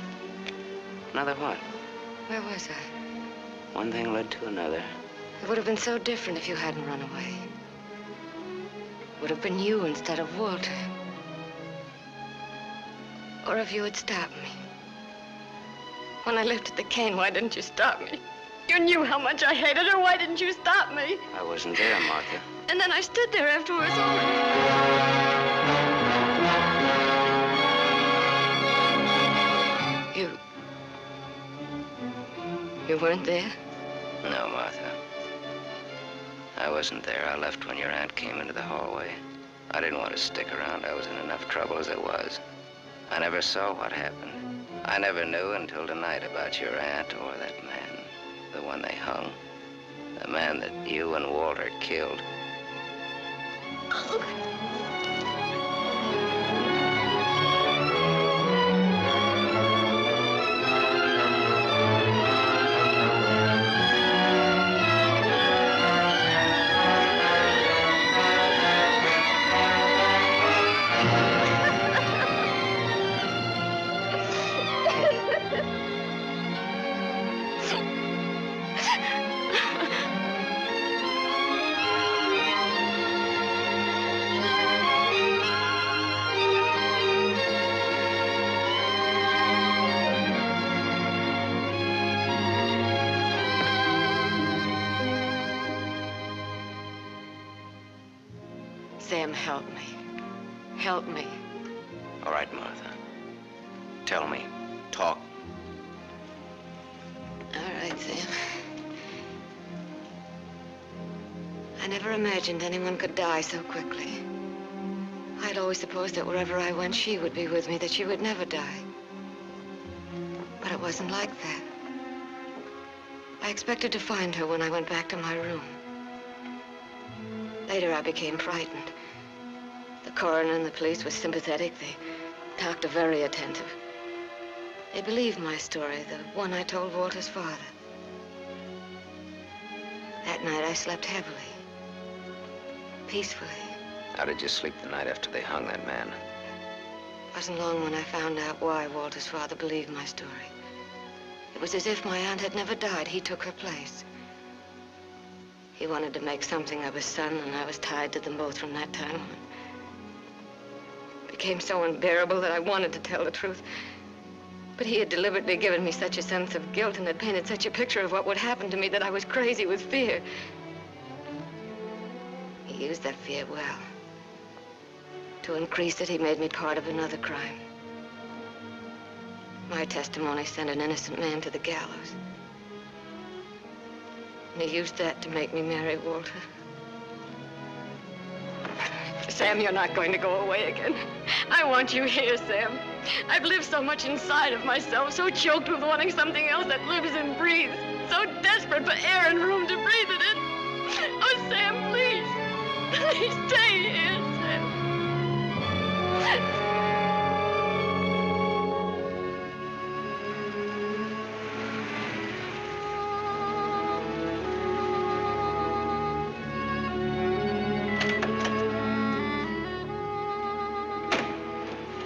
Another what? Where was I? One thing led to another. It would have been so different if you hadn't run away. It would have been you instead of Walter. Or if you had stopped me. When I lifted the cane, why didn't you stop me? You knew how much I hated her. Why didn't you stop me? I wasn't there, Martha. And then I stood there afterwards. You weren't there? No, Martha. I wasn't there. I left when your aunt came into the hallway. I didn't want to stick around. I was in enough trouble as it was. I never saw what happened. I never knew until tonight about your aunt or that man, the one they hung. The man that you and Walter killed. Sam, help me. Help me. All right, Martha. Tell me. Talk. All right, Sam. I never imagined anyone could die so quickly. I'd always supposed that wherever I went, she would be with me, that she would never die. But it wasn't like that. I expected to find her when I went back to my room. Later, I became frightened. The coroner and the police were sympathetic. They talked very attentive. They believed my story, the one I told Walter's father. That night, I slept heavily, peacefully. How did you sleep the night after they hung that man? It wasn't long when I found out why Walter's father believed my story. It was as if my aunt had never died. He took her place. He wanted to make something of his son, and I was tied to them both from that time on. It became so unbearable that I wanted to tell the truth. But he had deliberately given me such a sense of guilt and had painted such a picture of what would happen to me that I was crazy with fear. He used that fear well. To increase it, he made me part of another crime. My testimony sent an innocent man to the gallows. And he used that to make me marry Walter. Sam, you're not going to go away again. I want you here, Sam. I've lived so much inside of myself, so choked with wanting something else that lives and breathes, so desperate for air and room to breathe it in. Oh, Sam, please. Please stay here, Sam.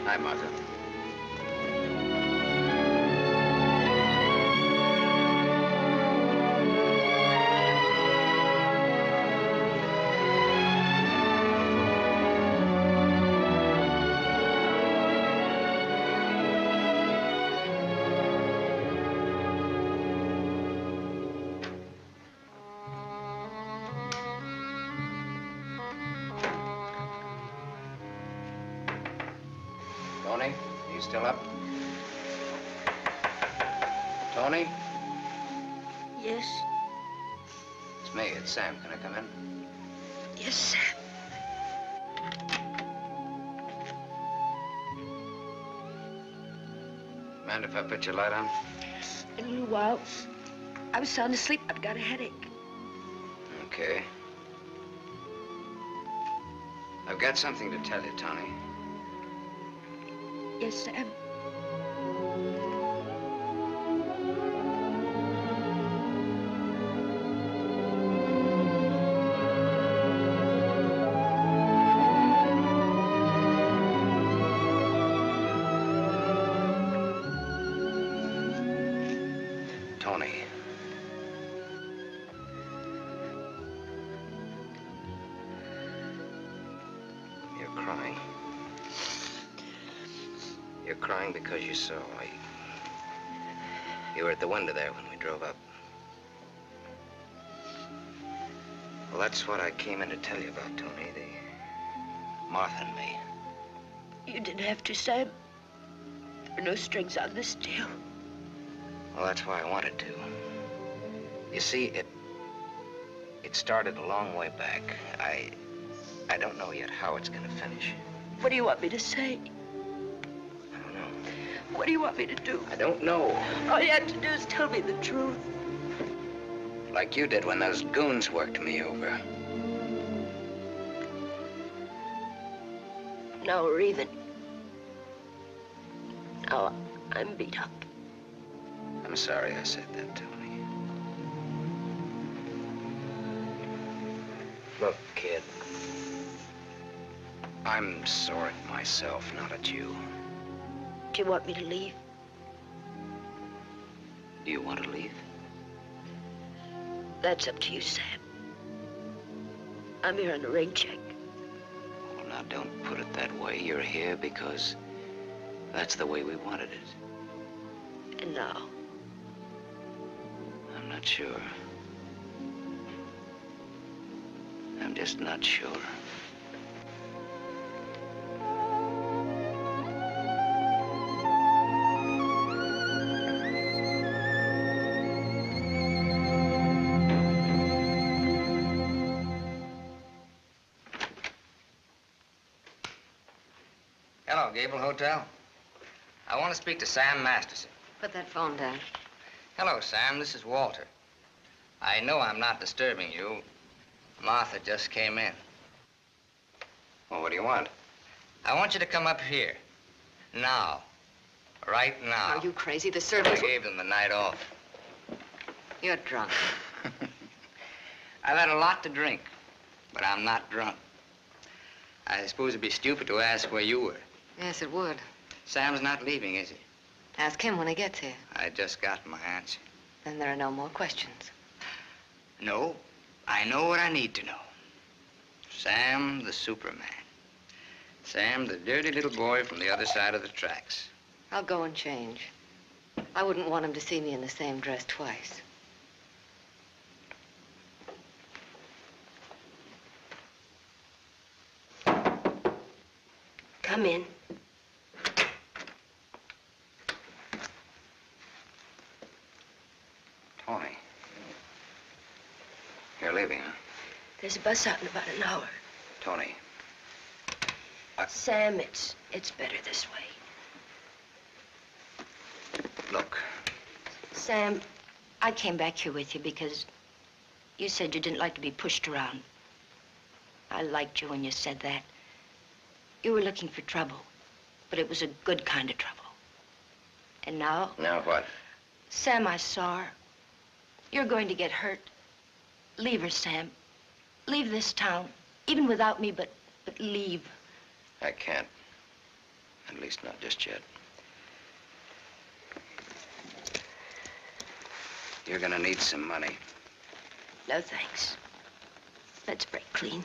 Hi, Martha. Tony, are you still up? Tony? Yes? It's me, it's Sam. Can I come in? Yes, Sam. Mind if I put your light on? In a little while. I was sound asleep. I've got a headache. Okay. I've got something to tell you, Tony. Yes, Sam. Tony. You're crying because you saw. You were at the window there when we drove up. Well, that's what I came in to tell you about, Tony. Martha and me. You didn't have to, Sam. There are no strings on this deal. Well, that's why I wanted to. You see, it started a long way back. I don't know yet how it's gonna finish. What do you want me to say? I don't know. What do you want me to do? I don't know. All you have to do is tell me the truth. Like you did when those goons worked me over. Now we're even. Now I'm beat up. I'm sorry I said that, Tony. Look, kid. I'm sore at myself, not at you. Do you want me to leave? Do you want to leave? That's up to you, Sam. I'm here on a rain check. Well, now, don't put it that way. You're here because that's the way we wanted it. And now? I'm not sure. I'm just not sure. Hello, Gable Hotel. I want to speak to Sam Masterson. Put that phone down. Hello, Sam. This is Walter. I know I'm not disturbing you. Martha just came in. Well, what do you want? I want you to come up here. Now. Right now. Are you crazy? The servants... I gave them the night off. You're drunk. I've had a lot to drink, but I'm not drunk. I suppose it'd be stupid to ask where you were. Yes, it would. Sam's not leaving, is he? Ask him when he gets here. I just got my answer. Then there are no more questions. No, I know what I need to know. Sam the Superman. Sam the dirty little boy from the other side of the tracks. I'll go and change. I wouldn't want him to see me in the same dress twice. Come in. Tony. You're leaving, huh? There's a bus out in about an hour. Tony. Sam, it's better this way. Look. Sam, I came back here with you because you said you didn't like to be pushed around. I liked you when you said that. You were looking for trouble, but it was a good kind of trouble. And now? Now what? Sam, I saw her. You're going to get hurt. Leave her, Sam. Leave this town, even without me, but leave. I can't. At least not just yet. You're gonna need some money. No, thanks. Let's break clean.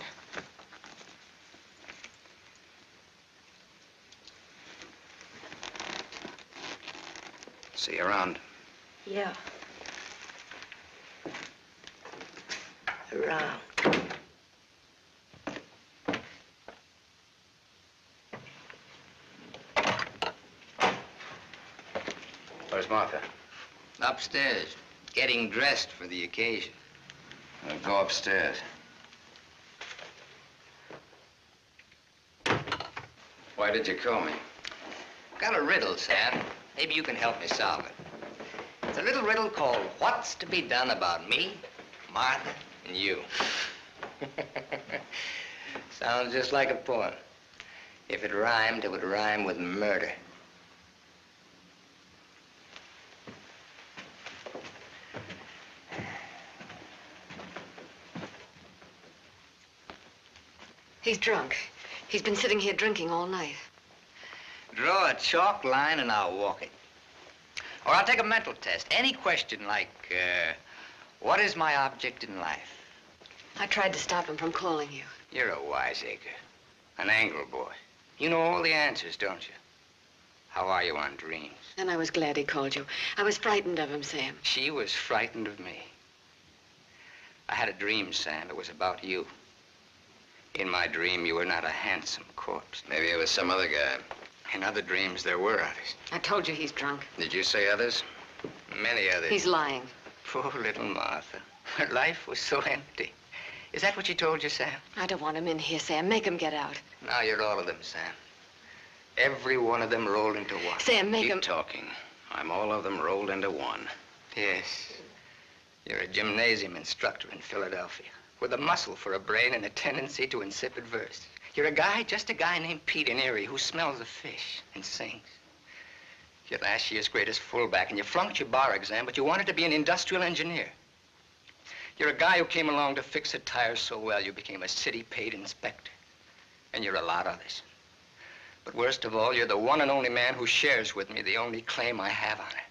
See you around. Yeah. Around. Where's Martha? Upstairs, getting dressed for the occasion. I'll go upstairs. Why did you call me? Got a riddle, Sam. Maybe you can help me solve it. It's a little riddle called What's to Be Done About Me, Martha, and You. Sounds just like a poem. If it rhymed, it would rhyme with murder. He's drunk. He's been sitting here drinking all night. Draw a chalk line and I'll walk it. Or I'll take a mental test. Any question like, what is my object in life? I tried to stop him from calling you. You're a wiseacre, an angle boy. You know all the answers, don't you? How are you on dreams? And I was glad he called you. I was frightened of him, Sam. She was frightened of me. I had a dream, Sam. It was about you. In my dream, you were not a handsome corpse. Maybe it was some other guy. In other dreams, there were others. I told you he's drunk. Did you say others? Many others. He's lying. Poor little Martha. Her life was so empty. Is that what she told you, Sam? I don't want him in here, Sam. Make him get out. Now you're all of them, Sam. Every one of them rolled into one. Sam, make him... Keep talking. I'm all of them rolled into one. Yes. You're a gymnasium instructor in Philadelphia with a muscle for a brain and a tendency to insipid verse. You're a guy, just a guy named Pete in Erie who smells of fish and sings. You're last year's greatest fullback and you flunked your bar exam, but you wanted to be an industrial engineer. You're a guy who came along to fix a tire so well you became a city-paid inspector. And you're a lot of others. But worst of all, you're the one and only man who shares with me the only claim I have on her.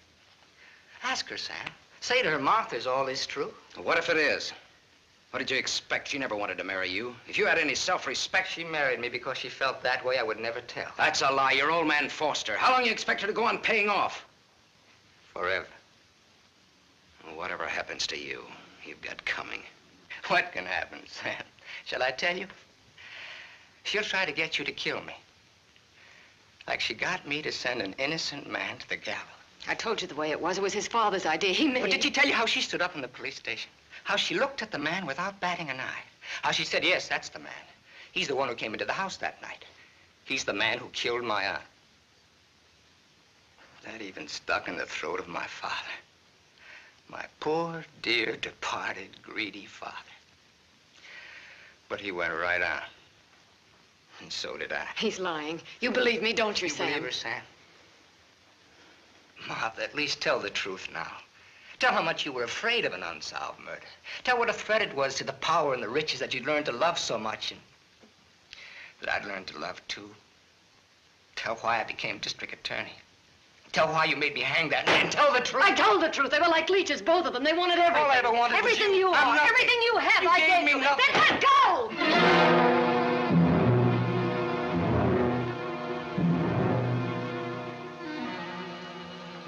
Ask her, Sam. Say to her, Martha, is all this true? What if it is? What did you expect? She never wanted to marry you. If you had any self-respect... She married me because she felt that way. I would never tell. That's a lie. Your old man forced her. How long you expect her to go on paying off? Forever. Well, whatever happens to you, you've got coming. What can happen, Sam? Shall I tell you? She'll try to get you to kill me. Like she got me to send an innocent man to the gallows. I told you the way it was. It was his father's idea. He made... But did she tell you how she stood up in the police station? How she looked at the man without batting an eye? How she said, yes, that's the man. He's the one who came into the house that night. He's the man who killed my aunt. That even stuck in the throat of my father. My poor, dear, departed, greedy father. But he went right on. And so did I. He's lying. You believe me, don't you, Sam? You believe her, Sam? Martha, at least tell the truth now. Tell how much you were afraid of an unsolved murder. Tell what a threat it was to the power and the riches that you'd learned to love so much and that I'd learned to love too. Tell why I became district attorney. Tell why you made me hang that man. Tell the truth. I told the truth. They were like leeches, both of them. They wanted everything. All I ever wanted everything was you I'm are. nothing. Everything you had, You I gave gave me you. nothing. Then let go!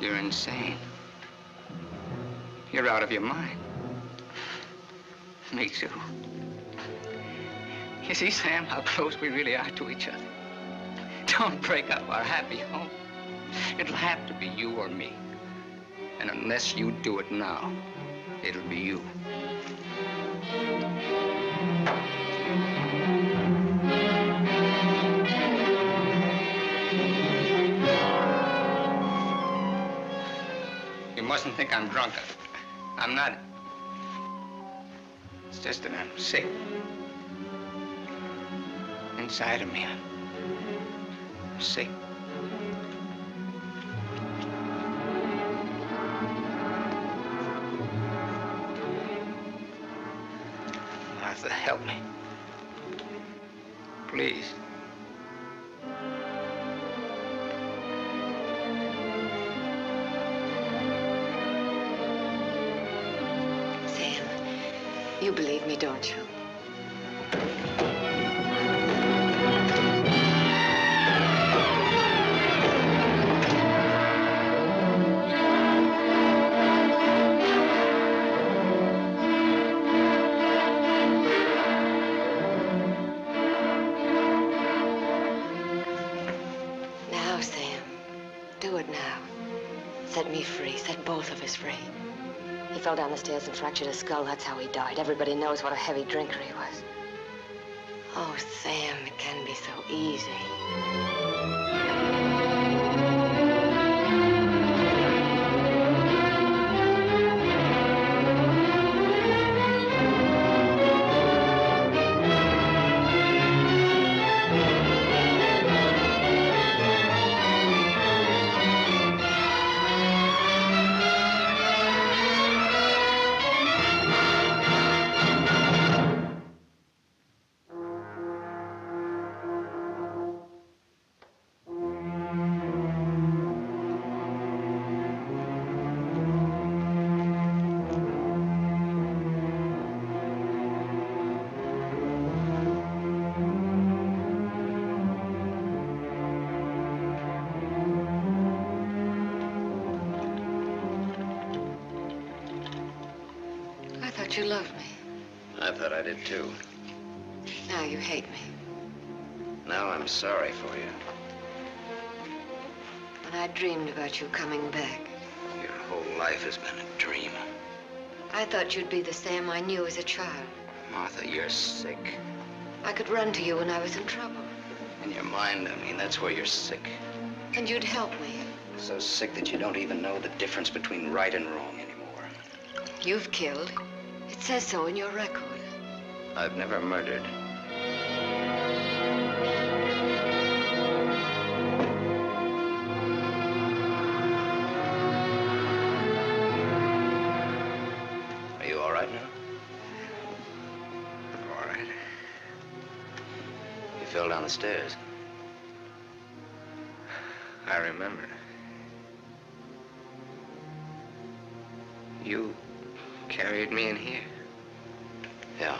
You're insane. You're out of your mind. Me too. You see, Sam, how close we really are to each other. Don't break up our happy home. It'll have to be you or me. And unless you do it now, it'll be you. You mustn't think I'm drunk. I'm not. It's just that I'm sick. Inside of me, I'm sick. Martha, help me. Please. Sam, you believe me, don't you? Now, Sam, do it now. Set me free. Set both of us free. He fell down the stairs and fractured his skull. That's how he died. Everybody knows what a heavy drinker he was. Oh, Sam, it can be so easy. you loved me. I thought I did too. Now you hate me. Now I'm sorry for you. And I dreamed about you coming back. Your whole life has been a dream. I thought you'd be the Sam I knew as a child. Martha, you're sick. I could run to you when I was in trouble. In your mind, I mean, that's where you're sick. And you'd help me. So sick that you don't even know the difference between right and wrong anymore. You've killed. It says so in your record. I've never murdered. Are you all right now? All right. You fell down the stairs. I remember. You carried me in here. Yeah.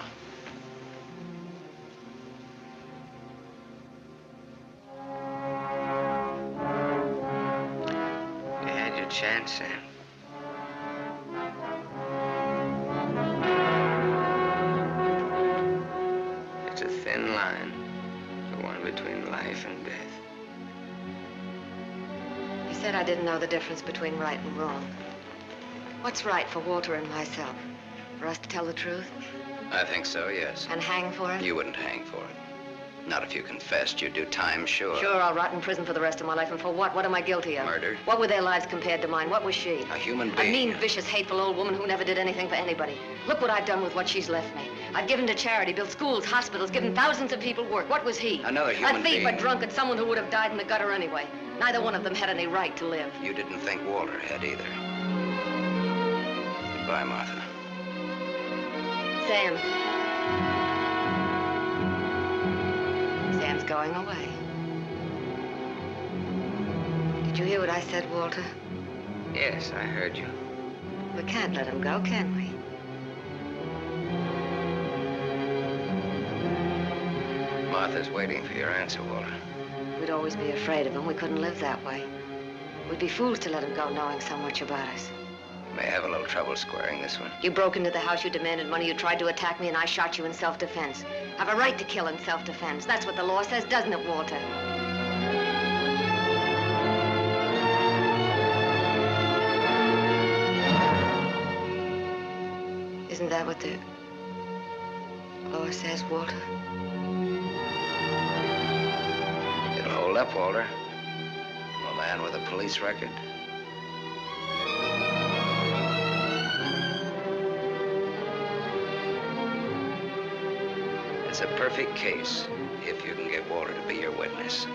You had your chance, Sam. It's a thin line, the one between life and death. You said I didn't know the difference between right and wrong. What's right for Walter and myself? For us to tell the truth? I think so, yes. And hang for it? You wouldn't hang for it. Not if you confessed. You'd do time, sure. Sure, I'll rot in prison for the rest of my life. And for what? What am I guilty of? Murder. What were their lives compared to mine? What was she? A human A being. mean, vicious, hateful old woman who never did anything for anybody. Look what I've done with what she's left me. I've given to charity, built schools, hospitals, given thousands of people work. What was he? Another human A thief, being. a drunkard, someone who would have died in the gutter anyway. Neither one of them had any right to live. You didn't think Walter had either. Goodbye, Martha. Sam. Sam's going away. Did you hear what I said, Walter? Yes, I heard you. We can't let him go, can we? Martha's waiting for your answer, Walter. We'd always be afraid of him. We couldn't live that way. We'd be fools to let him go knowing so much about us. May have a little trouble squaring this one. You broke into the house, you demanded money, you tried to attack me, and I shot you in self-defense. I have a right to kill in self-defense. That's what the law says, doesn't it, Walter? Isn't that what the law says, Walter? It'll hold up, Walter. A man with a police record. It's a perfect case if you can get Walter to be your witness.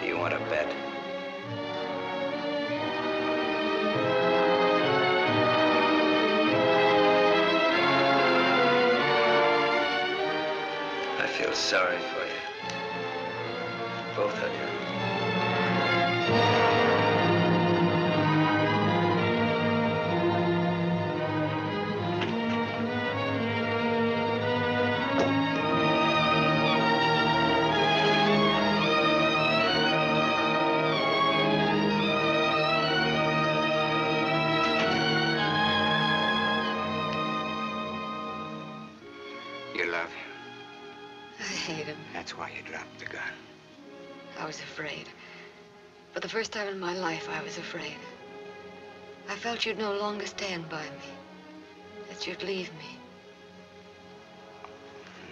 Do you want to bet? I feel sorry for you. Both of you. You love him. I hate him. That's why you dropped the gun. I was afraid. For the first time in my life, I was afraid. I felt you'd no longer stand by me. That you'd leave me.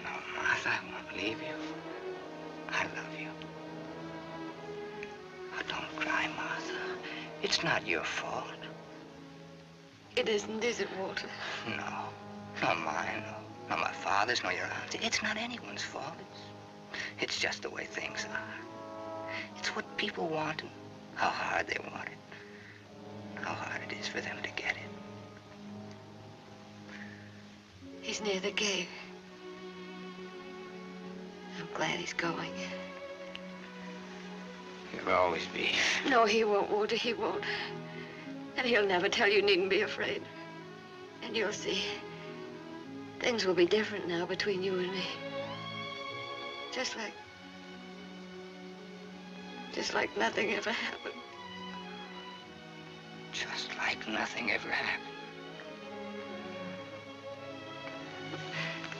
No, Martha, I won't leave you. I love you. Oh, don't cry, Martha. It's not your fault. It isn't, is it, Walter? No. Not mine, nor my father's, nor your aunt's. It's not anyone's fault. It's just the way things are. It's what people want and how hard they want it. How hard it is for them to get it. He's near the gate. I'm glad he's going. You'll always be. No, he won't, Walter, he won't. And he'll never tell you needn't be afraid. And you'll see. Things will be different now between you and me. Just like nothing ever happened. Just like nothing ever happened.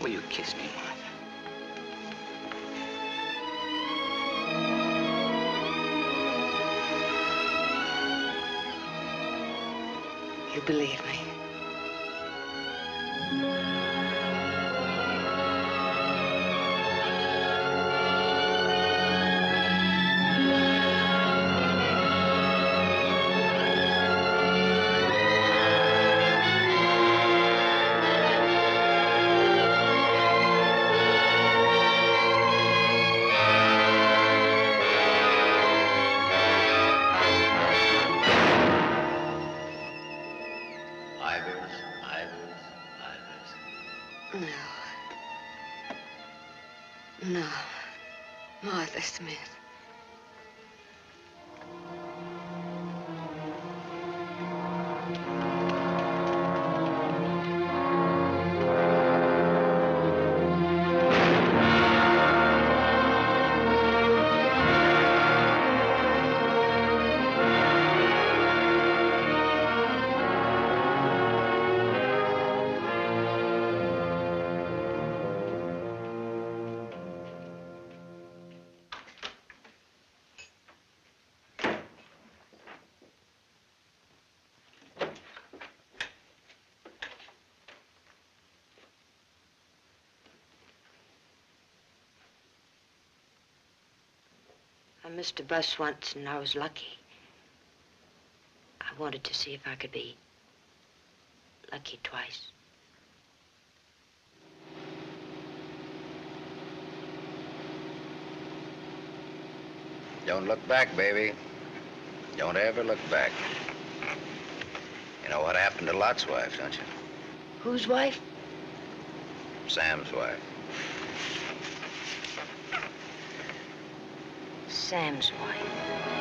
Will you kiss me, Martha? You believe me. No. Martha Smith. I missed a bus once and I was lucky. I wanted to see if I could be lucky twice. Don't look back, baby. Don't ever look back. You know what happened to Lot's wife, don't you? Whose wife? Sam's wife. Sam's wife.